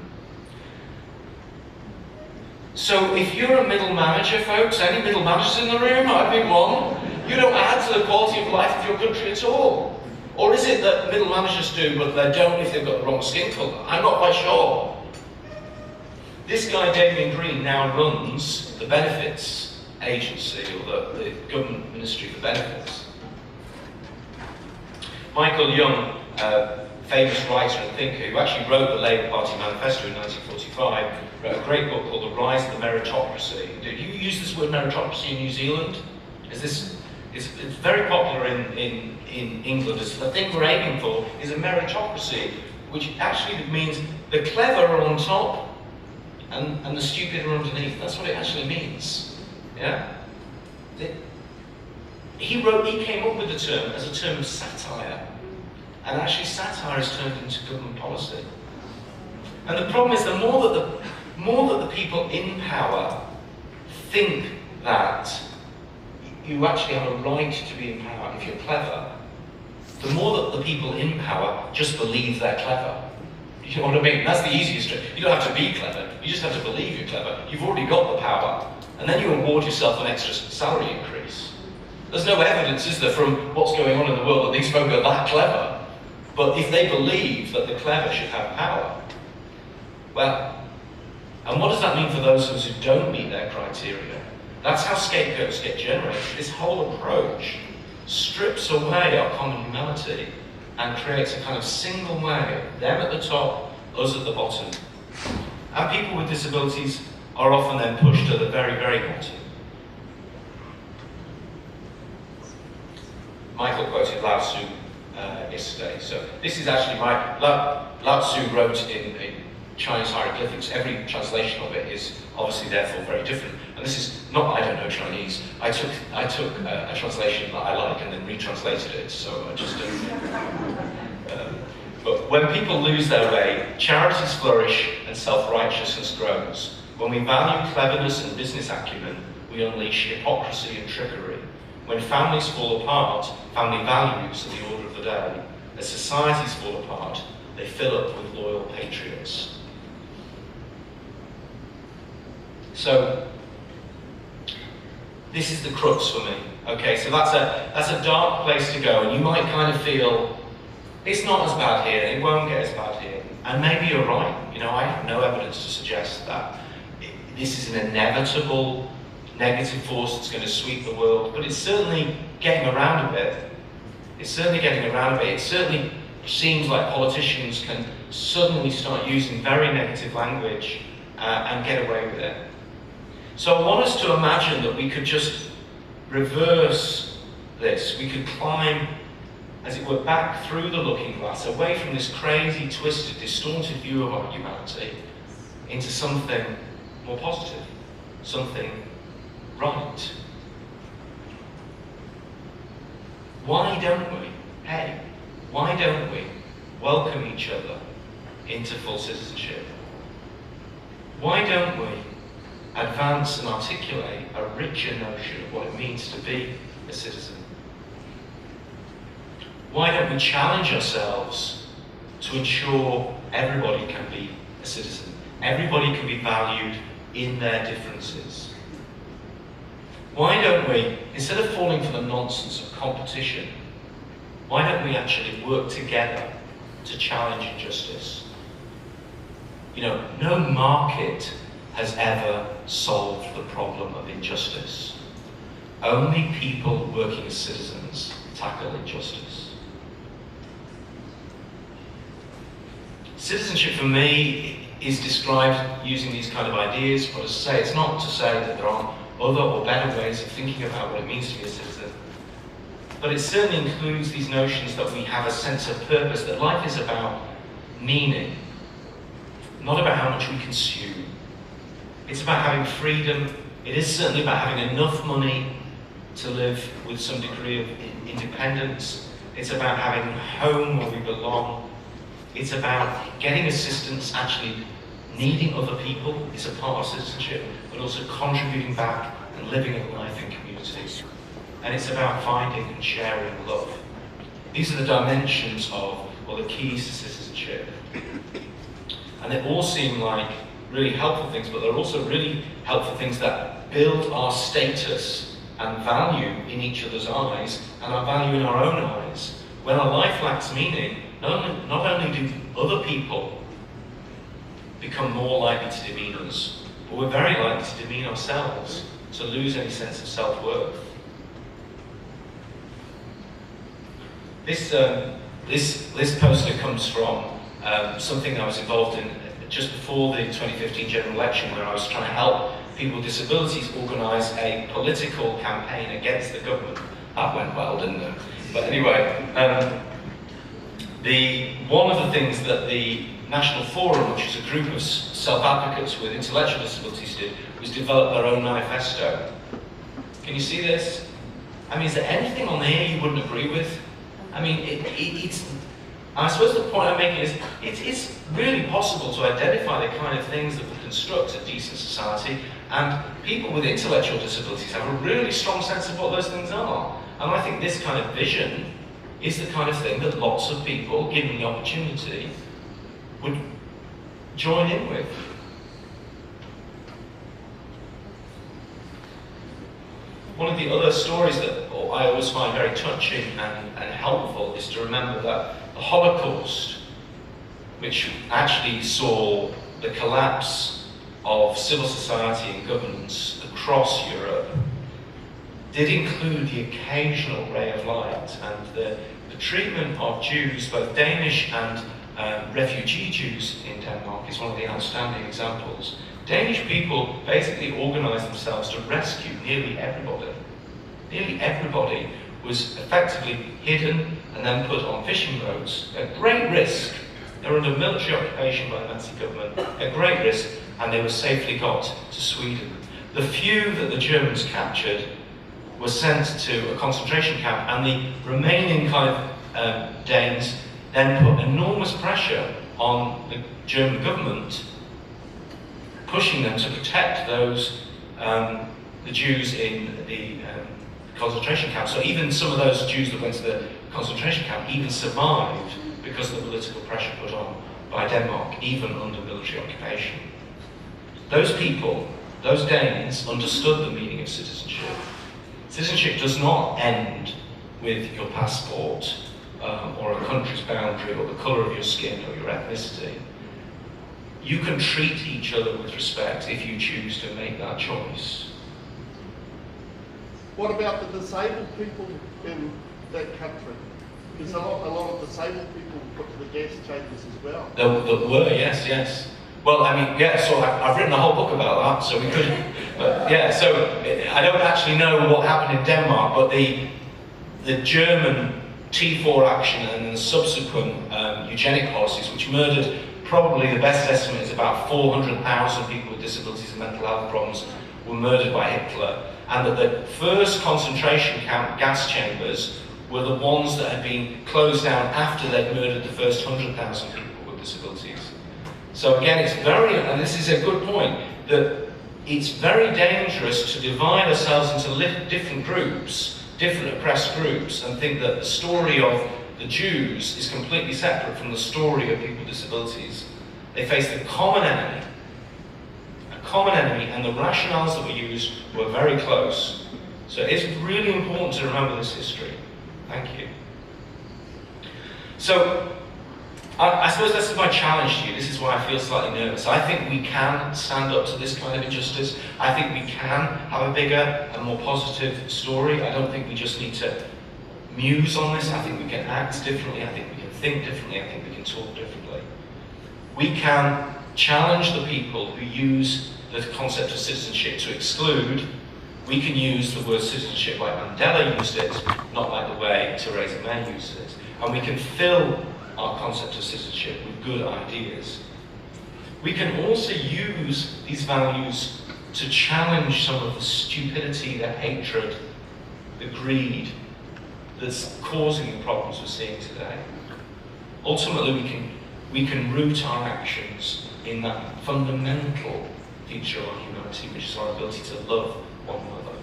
So if you're a middle manager, folks, any middle managers in the room, I've been one, you don't add to the quality of life of your country at all. Or is it that middle managers do, but they don't if they've got the wrong skin colour? I'm not quite sure. This guy, Damien Green, now runs the benefits agency, or the government ministry for benefits. Michael Young, famous writer and thinker, who actually wrote the Labour Party manifesto in 1945, wrote a great book called The Rise of the Meritocracy. Do you use this word meritocracy in New Zealand? It's very popular in England. It's the thing we're aiming for is a meritocracy, which actually means the clever are on top and the stupid are underneath. That's what it actually means. Yeah? He came up with the term as a term of satire. And actually satire is turned into government policy. And the problem is the more that the people in power think that you actually have a right to be in power if you're clever, the more that the people in power just believe they're clever. You know what I mean? That's the easiest trick. You don't have to be clever, you just have to believe you're clever. You've already got the power. And then you award yourself an extra salary increase. There's no evidence, is there, from what's going on in the world that these folk are that clever. But if they believe that the clever should have power, well, and what does that mean for those of us who don't meet their criteria? That's how scapegoats get generated. This whole approach strips away our common humanity and creates a kind of single way, them at the top, us at the bottom. And people with disabilities are often then pushed to the very, very bottom. Michael quoted Lao Tzu yesterday. So this is actually Lao Tzu wrote in Chinese hieroglyphics. Every translation of it is obviously therefore very different. And this is not, I don't know Chinese. I took a translation that I like and then retranslated it. So I just but when people lose their way, charities flourish and self-righteousness grows. When we value cleverness and business acumen, we unleash hypocrisy and trickery. When families fall apart, family values are the order of the day. As societies fall apart, they fill up with loyal patriots. So, this is the crux for me. Okay, so that's a dark place to go, and you might kind of feel, it's not as bad here, it won't get as bad here. And maybe you're right. You know, I have no evidence to suggest that this is an inevitable negative force that's going to sweep the world, but it's certainly getting around a bit. It certainly seems like politicians can suddenly start using very negative language and get away with it. So I want us to imagine that we could just reverse this. We could climb, as it were, back through the looking glass, away from this crazy, twisted, distorted view of our humanity, into something more positive, something right. Why don't we, why don't we welcome each other into full citizenship? Why don't we advance and articulate a richer notion of what it means to be a citizen? Why don't we challenge ourselves to ensure everybody can be a citizen? Everybody can be valued in their differences. Why don't we, instead of falling for the nonsense of competition, why don't we actually work together to challenge injustice? You know, no market has ever solved the problem of injustice. Only people working as citizens tackle injustice. Citizenship for me is described using these kind of ideas, but as I say, it's not to say that there aren't other or better ways of thinking about what it means to be a citizen. But it certainly includes these notions that we have a sense of purpose, that life is about meaning, not about how much we consume. It's about having freedom. It is certainly about having enough money to live with some degree of independence. It's about having a home where we belong. It's about getting assistance, actually needing other people is a part of citizenship, but also contributing back and living a life in community. And it's about finding and sharing love. These are the dimensions of, or the keys to citizenship. And they all seem like really helpful things, but they're also really helpful things that build our status and value in each other's eyes, and our value in our own eyes. When our life lacks meaning, not only do other people become more likely to demean us, but we're very likely to demean ourselves, to lose any sense of self-worth. This poster comes from something I was involved in just before the 2015 general election, where I was trying to help people with disabilities organise a political campaign against the government. That went well, didn't it? But anyway, one of the things that the National Forum, which is a group of self-advocates with intellectual disabilities, did was develop their own manifesto. Can you see this? I mean, is there anything on here you wouldn't agree with? I mean, I suppose the point I'm making is it's really possible to identify the kind of things that would construct a decent society, and people with intellectual disabilities have a really strong sense of what those things are. And I think this kind of vision is the kind of thing that lots of people, given the opportunity, would join in with. One of the other stories that I always find very touching and helpful is to remember that the Holocaust, which actually saw the collapse of civil society and governance across Europe, did include the occasional ray of light, and the treatment of Jews, both Danish and refugee Jews in Denmark, is one of the outstanding examples. Danish people basically organised themselves to rescue nearly everybody. Nearly everybody was effectively hidden and then put on fishing boats at great risk. They were under military occupation by the Nazi government at great risk, and they were safely got to Sweden. The few that the Germans captured were sent to a concentration camp, and the remaining kind of Danes then put enormous pressure on the German government, pushing them to protect those, the Jews in the concentration camp. So even some of those Jews that went to the concentration camp even survived because of the political pressure put on by Denmark, even under military occupation. Those people, those Danes, understood the meaning of citizenship. Citizenship does not end with your passport or a country's boundary or the colour of your skin or your ethnicity. You can treat each other with respect if you choose to make that choice. What about the disabled people in that country? There's a lot of disabled people put to the gas chambers as well. There were, yes. Well, I mean, yeah, so I've written a whole book about that, so we could, but yeah, so I don't actually know what happened in Denmark, but the German T4 action and the subsequent eugenic policies, which murdered probably the best estimate is about 400,000 people with disabilities and mental health problems, were murdered by Hitler, and that the first concentration camp gas chambers were the ones that had been closed down after they'd murdered the first 100,000 people with disabilities. So again, it's very, and this is a good point, that it's very dangerous to divide ourselves into different groups, different oppressed groups, and think that the story of the Jews is completely separate from the story of people with disabilities. They face a common enemy, and the rationales that were used were very close. So it's really important to remember this history. Thank you. So, I suppose this is my challenge to you. This is why I feel slightly nervous. I think we can stand up to this kind of injustice. I think we can have a bigger and more positive story. I don't think we just need to muse on this. I think we can act differently. I think we can think differently. I think we can talk differently. We can challenge the people who use the concept of citizenship to exclude. We can use the word citizenship like Mandela used it, not like the way Theresa May used it. And we can fill our concept of citizenship with good ideas. We can also use these values to challenge some of the stupidity, the hatred, the greed that's causing the problems we're seeing today. Ultimately, we can root our actions in that fundamental feature of our humanity, which is our ability to love one another.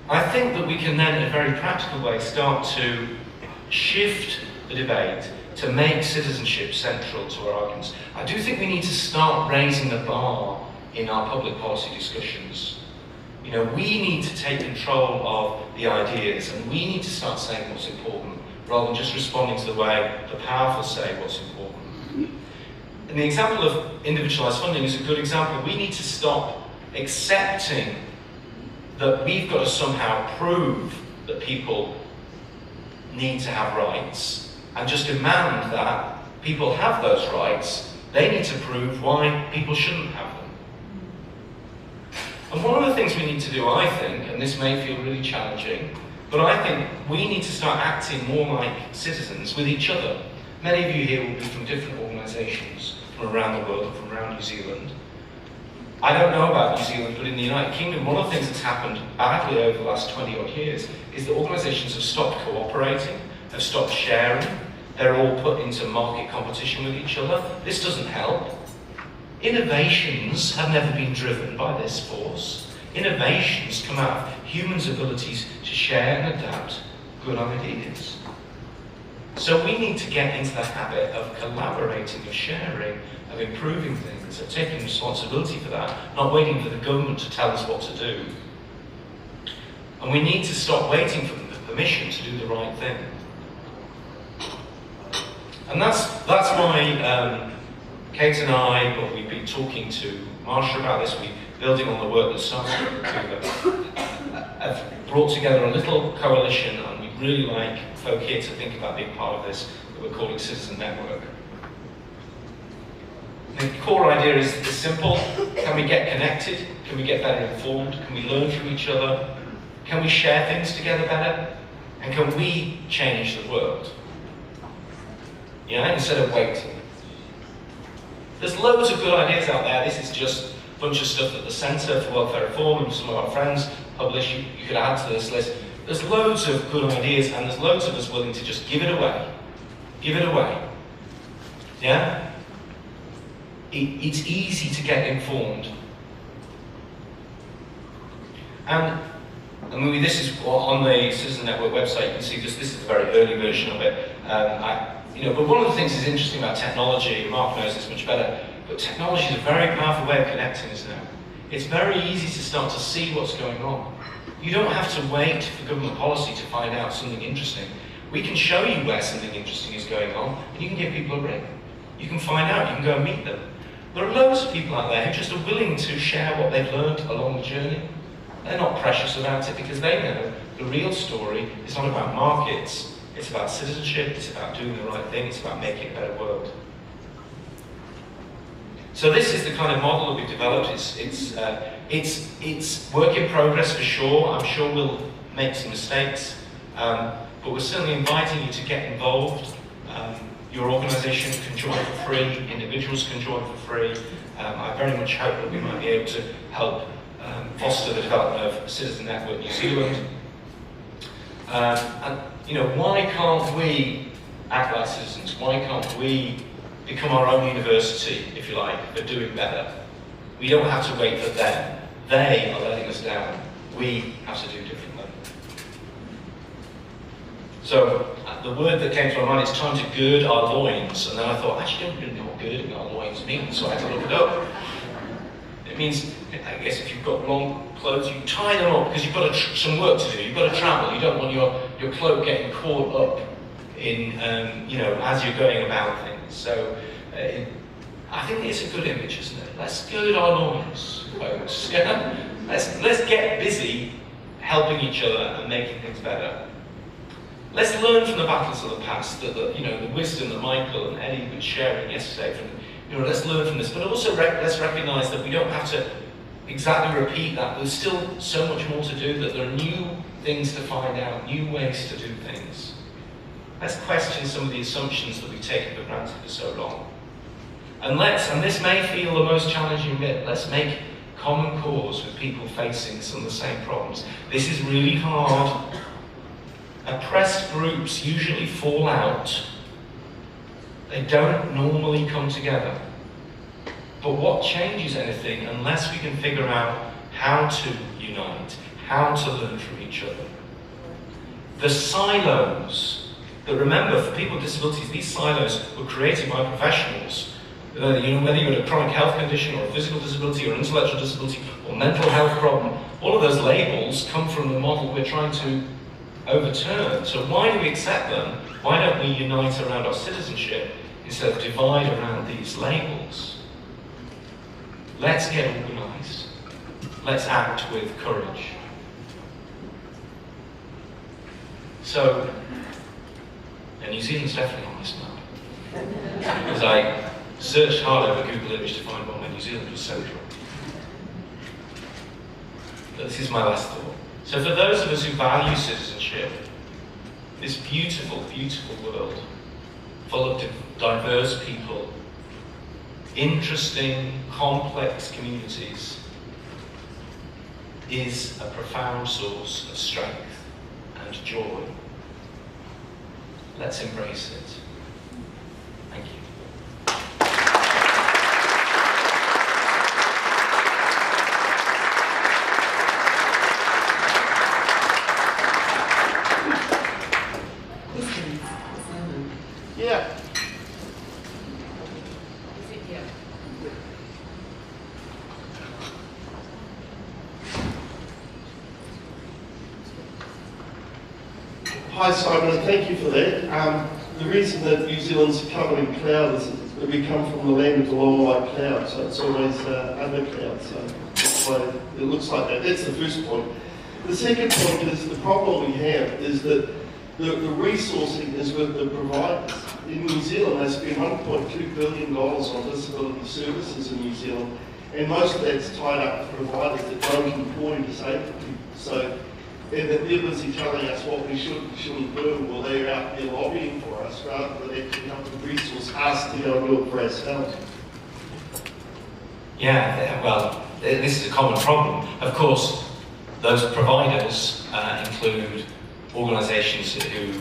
I think that we can then, in a very practical way, start to shift the debate to make citizenship central to our arguments. I do think we need to start raising the bar in our public policy discussions. You know, we need to take control of the ideas, and we need to start saying what's important, rather than just responding to the way the powerful say what's important. And the example of individualised funding is a good example. We need to stop accepting that we've got to somehow prove that people need to have rights, and just demand that people have those rights. They need to prove why people shouldn't have them. And one of the things we need to do, I think, and this may feel really challenging, but I think we need to start acting more like citizens with each other. Many of you here will be from different organisations from around the world, from around New Zealand. I don't know about New Zealand, but in the United Kingdom, one of the things that's happened badly over the last 20 odd years is that organisations have stopped cooperating, have stopped sharing. They're all put into market competition with each other. This doesn't help. Innovations have never been driven by this force. Innovations come out of humans' abilities to share and adapt good ideas. So we need to get into the habit of collaborating, of sharing, of improving things, of taking responsibility for that, not waiting for the government to tell us what to do. And we need to stop waiting for the permission to do the right thing. And that's why Kate and I, but we've been talking to Marsha about this, we're building on the work that started have brought together a little coalition, and we'd really like folk here to think about being part of this, that we're calling Citizen Network. The core idea is simple. Can we get connected? Can we get better informed? Can we learn from each other? Can we share things together better? And can we change the world? Instead of waiting. There's loads of good ideas out there. This is just a bunch of stuff that the Centre for Welfare Reform and some of our friends publish. You could add to this list. There's loads of good ideas, and there's loads of us willing to just give it away. Give it away. Yeah? It's easy to get informed. And this is on the Citizen Network website. You can see this is a very early version of it. But one of the things that's interesting about technology, Mark knows this much better, but technology is a very powerful way of connecting us now. It's very easy to start to see what's going on. You don't have to wait for government policy to find out something interesting. We can show you where something interesting is going on, and you can give people a ring. You can find out, you can go and meet them. There are loads of people out there who just are willing to share what they've learned along the journey. They're not precious about it because they know the real story is not about markets, it's about citizenship, it's about doing the right thing, it's about making a better world. So this is the kind of model that we've developed. It's work in progress for sure. I'm sure we'll make some mistakes, but we're certainly inviting you to get involved. Your organisation can join for free, individuals can join for free. I very much hope that we might be able to help foster the development of Citizen Network New Zealand. Why can't we act like citizens? Why can't we become our own university, if you like, for doing better? We don't have to wait for them. They are letting us down. We have to do differently. So the word that came to my mind is time to gird our loins. And then I thought, actually, I don't really know what girding our loins means, so I had to look it up. It means, I guess, if you've got long clothes, you tie them up because you've got some work to do. You've got to travel. You don't want your cloak getting caught up in, as you're going about things. So I think it's a good image, isn't it? Let's gird our loins, folks. Let's get busy helping each other and making things better. Let's learn from the battles of the past, the wisdom that Michael and Eddie were sharing yesterday. Let's learn from this, but also let's recognise that we don't have to exactly repeat that. There's still so much more to do, that there are new things to find out, new ways to do things. Let's question some of the assumptions that we've taken for granted for so long. And this may feel the most challenging bit, let's make common cause with people facing some of the same problems. This is really hard. Oppressed groups usually fall out. They don't normally come together. But what changes anything unless we can figure out how to unite, how to learn from each other? The silos, that remember, for people with disabilities, these silos were created by professionals. Whether you've got a chronic health condition or a physical disability or intellectual disability or mental health problem, all of those labels come from the model we're trying to overturn. So why do we accept them? Why don't we unite around our citizenship instead of divide around these labels? Let's get organised. Let's act with courage. So, New Zealand's definitely on this map. Because I searched hard over Google Image to find one where New Zealand was central. But this is my last thought. So for those of us who value citizenship, this beautiful, beautiful world, full of diverse people, interesting, complex communities, is a profound source of strength and joy. Let's embrace it. Thank you. Questions? Hi Simon, and thank you for that. The reason that New Zealand's covered in cloud is that we come from the land of the long white cloud, so it's always under cloud, so that's why it looks like that. That's the first point. The second point is the problem we have is that the resourcing is with the providers. In New Zealand, they spend $1.2 billion on disability services in New Zealand, and most of that's tied up with providers that don't employ disabled people. So, and that they're busy telling us what we should and shouldn't do, or they're out there lobbying for us, rather than actually helping resource us to go and do it for ourselves. Yeah, well, this is a common problem. Of course, those providers include organisations who,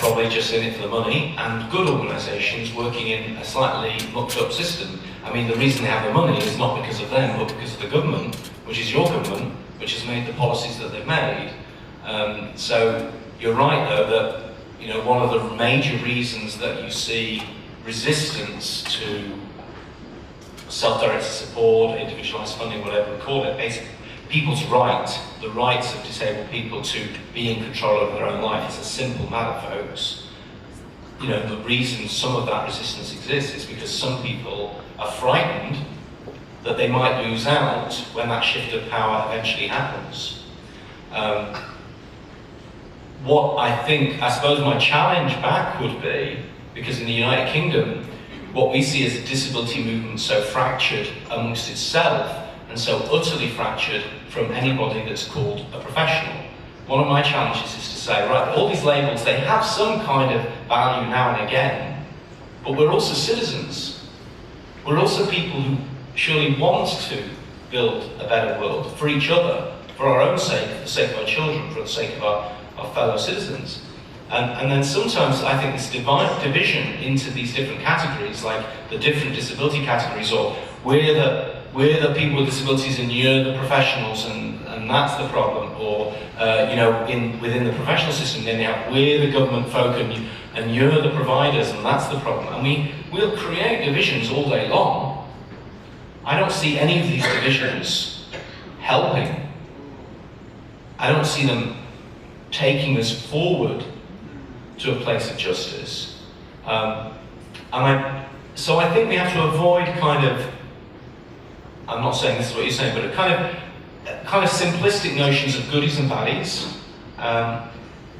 probably just in it for the money, and good organisations working in a slightly mucked up system. I mean, the reason they have the money is not because of them, but because of the government, which is your government, which has made the policies that they've made. So you're right, though, that one of the major reasons that you see resistance to self-directed support, individualised funding, whatever we call it, basically people's right, the rights of disabled people to be in control of their own life. It's a simple matter, folks. The reason some of that resistance exists is because some people are frightened that they might lose out when that shift of power eventually happens. What I suppose my challenge back would be, because in the United Kingdom, what we see is a disability movement so fractured amongst itself and so utterly fractured from anybody that's called a professional. One of my challenges is to say, right, all these labels, they have some kind of value now and again, but we're also citizens. We're also people who surely want to build a better world for each other, for our own sake, for the sake of our children, for the sake of our fellow citizens. And then sometimes I think this division into these different categories, like the different disability categories, or we're the people with disabilities and you're the professionals, and that's the problem, or within the professional system, then you have we're the government folk and you're the providers, and that's the problem. And we'll create divisions all day long. I don't see any of these divisions helping. I don't see them taking us forward to a place of justice. So I think we have to avoid I'm not saying this is what you're saying, but kind of simplistic notions of goodies and baddies.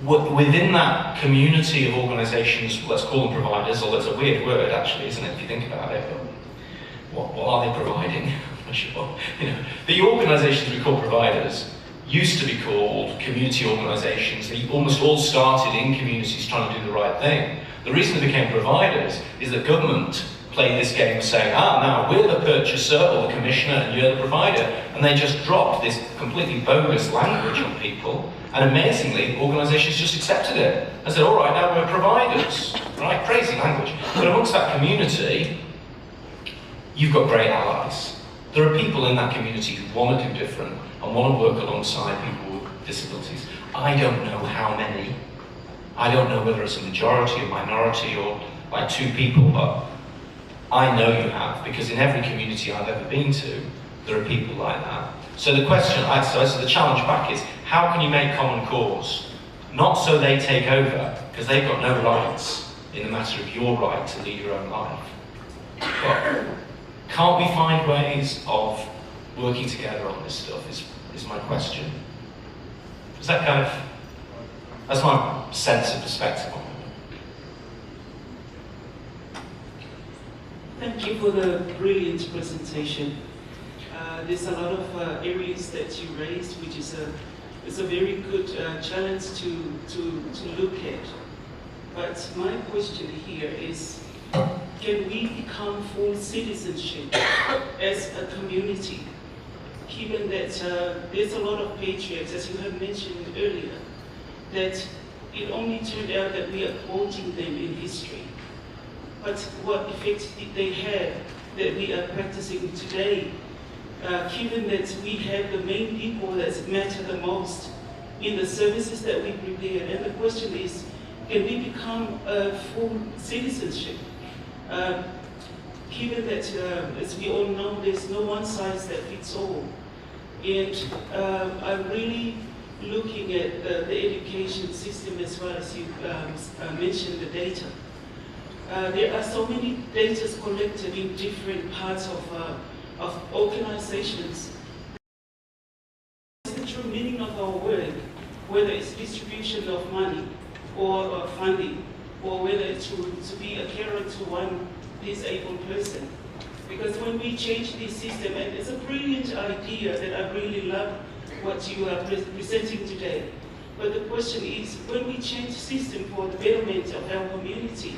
Within that community of organisations, let's call them providers, although it's a weird word actually, isn't it, if you think about it, but what are they providing? I'm not sure. The organisations we call providers used to be called community organisations. They almost all started in communities trying to do the right thing. The reason they became providers is that government played this game saying, now we're the purchaser or the commissioner and you're the provider, and they just dropped this completely bogus language on people, and amazingly, organisations just accepted it and said, all right, now we're providers, right? Crazy language. But amongst that community, you've got great allies. There are people in that community who want to do different and want to work alongside people with disabilities. I don't know how many. I don't know whether it's a majority or minority or like 2 people, but I know you have, because in every community I've ever been to, there are people like that. So the question, so the challenge back is, how can you make common cause? Not so they take over, because they've got no rights in the matter of your right to lead your own life. But can't we find ways of working together on this stuff, is my question. Is that that's my sense of perspective on it. Thank you for the brilliant presentation. There's a lot of areas that you raised, which is a very good challenge to look at. But my question here is, can we become full citizenship as a community, given that there's a lot of patriots, as you have mentioned earlier, that it only turned out that we are quoting them in history. But what effect did they have that we are practicing today, given that we have the main people that matter the most in the services that we prepare? And the question is, can we become a full citizenship? Given that, as we all know, there's no one size that fits all. And I'm really looking at the education system as well as you mentioned the data. There are so many data collected in different parts of organizations. The true meaning of our work, whether it's distribution of money or funding, or whether it's to be a carer to one disabled person. Because when we change this system, and it's a brilliant idea that I really love what you are presenting today. But the question is, when we change the system for the betterment of our community,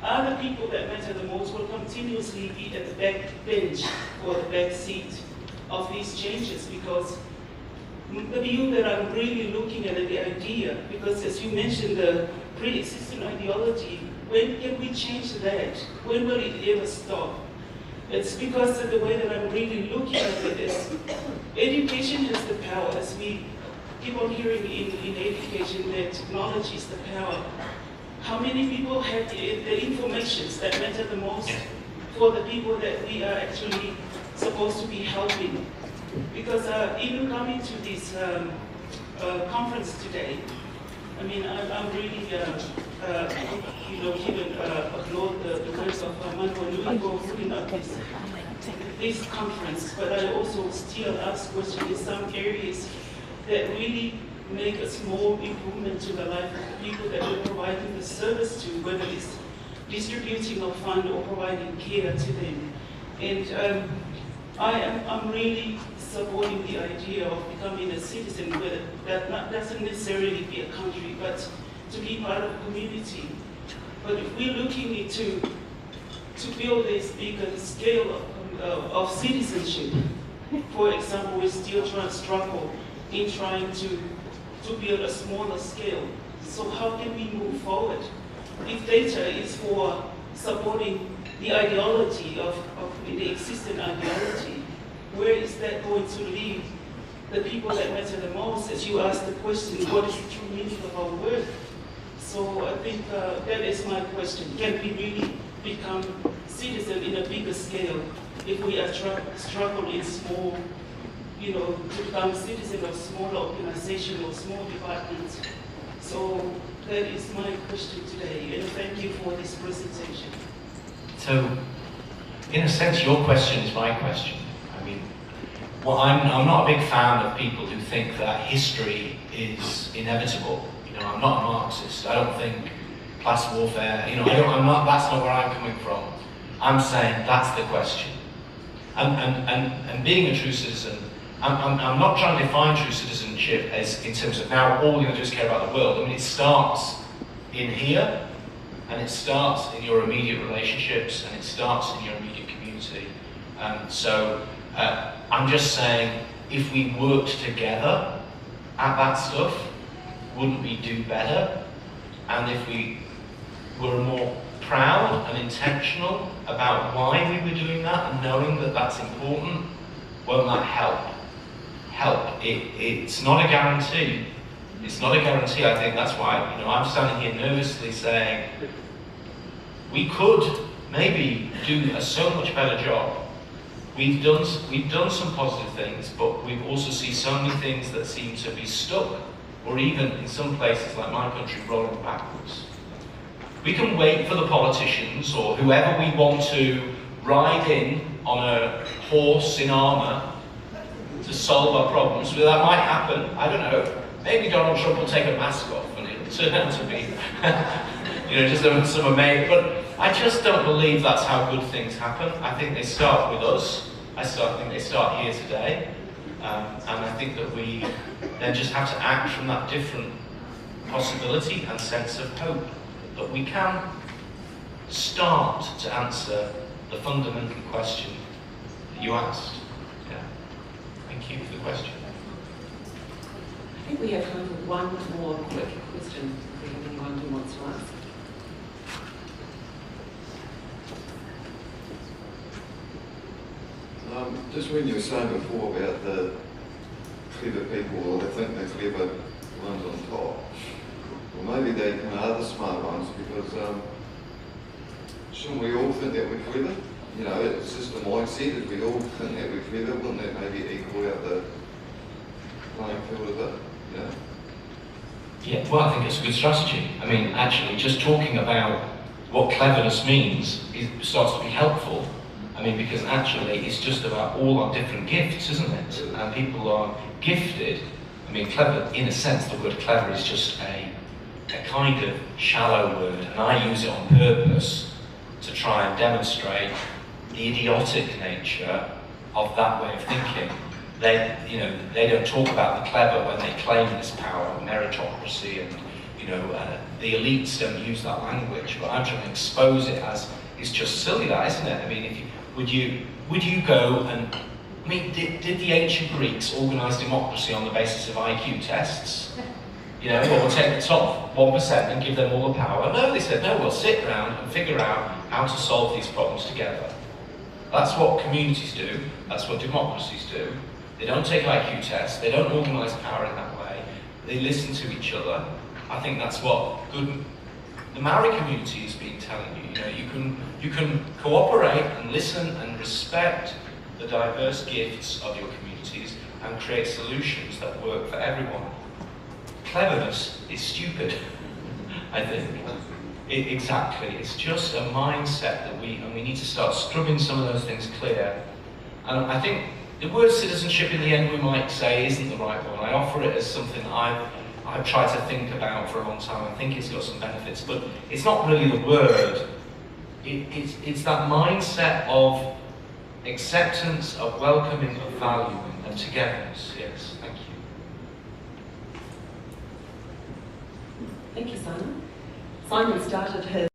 are the people that matter the most will continuously be at the back bench or the back seat of these changes? Because the view that I'm really looking at the idea, because as you mentioned, the pre-existing ideology, when can we change that? When will it ever stop? It's because of the way that I'm really looking at it is, education has the power, as we keep on hearing in education that technology is the power. How many people have the information that matter the most for the people that we are actually supposed to be helping? Because even coming to this conference today, I mean, I'm really, given applaud the works of Manuel Nui for putting up this conference, but I also still ask questions in some areas that really make a small improvement to the life of the people that we're providing the service to, whether it's distributing of fund or providing care to them. And I'm really supporting the idea of becoming a citizen, where that doesn't necessarily be a country, but to be part of a community. But if we're looking into to build this bigger scale of citizenship, for example, we still trying to struggle in trying to build a smaller scale. So how can we move forward? If data is for supporting the ideology of the existing ideology, where is that going to leave the people that matter the most? As you asked the question, what is the true meaning of our work? So I think that is my question. Can we really become citizens in a bigger scale if we are struggling in small, to become citizens of smaller organizations or small departments? So that is my question today, and thank you for this presentation. So, in a sense, your question is my question. I mean, well, I'm not a big fan of people who think that history is inevitable. I'm not a Marxist. I don't think class warfare, that's not where I'm coming from. I'm saying that's the question. And being a true citizen, I'm not trying to define true citizenship as in terms of now all we're going to do is care about the world. I mean, it starts in here, and it starts in your immediate relationships, and it starts in your immediate community. So I'm just saying, if we worked together at that stuff, wouldn't we do better? And if we were more proud and intentional about why we were doing that and knowing that that's important, won't that help? It's not a guarantee. It's not a guarantee. I think that's why I'm standing here nervously saying we could maybe do a so much better job. We've done some positive things, but we also see so many things that seem to be stuck, or even in some places like my country, rolling backwards. We can wait for the politicians or whoever we want to ride in on a horse in armour to solve our problems. Well, that might happen. I don't know. Maybe Donald Trump will take a mask off and it'll turn out to be, just some amazing. But I just don't believe that's how good things happen. I think they start with us. I think they start here today. And I think that we then just have to act from that different possibility and sense of hope that we can start to answer the fundamental question that you asked. Yeah. Thank you for the question. I think we have time for one more quick question if we have anyone who wants to ask. Just when you were saying before about the clever people, or they think they're clever ones on top, well maybe they are the smart ones, because shouldn't we all think that we're clever? It's just a mindset, if we all think that we're clever, wouldn't that maybe equal out the playing minefield of it, you know? Yeah, well, I think it's a good strategy. I mean, actually, just talking about what cleverness means starts to be helpful. I mean, because actually, it's just about all our different gifts, isn't it? And people are gifted. I mean, clever, in a sense, the word clever is just a kind of shallow word, and I use it on purpose to try and demonstrate the idiotic nature of that way of thinking. They don't talk about the clever when they claim this power, meritocracy, and the elites don't use that language. But I'm trying to expose it as it's just silly, that, isn't it? I mean, would you go and did the ancient Greeks organise democracy on the basis of IQ tests? Or we'll take the top 1% and give them all the power. No, they said, no, we'll sit around and figure out how to solve these problems together. That's what communities do. That's what democracies do. They don't take IQ tests. They don't organise power in that way. They listen to each other. I think that's what the Maori community has been telling you. You can cooperate and listen and respect the diverse gifts of your communities and create solutions that work for everyone. Cleverness is stupid, I think. Exactly. It's just a mindset that we need to start scrubbing some of those things clear. And I think the word citizenship in the end, we might say, isn't the right one. I offer it as something I've tried to think about for a long time. I think it's got some benefits, but it's not really the word. It's that mindset of acceptance, of welcoming, of valuing, and togetherness. Yes, thank you. Thank you, Simon. Simon started his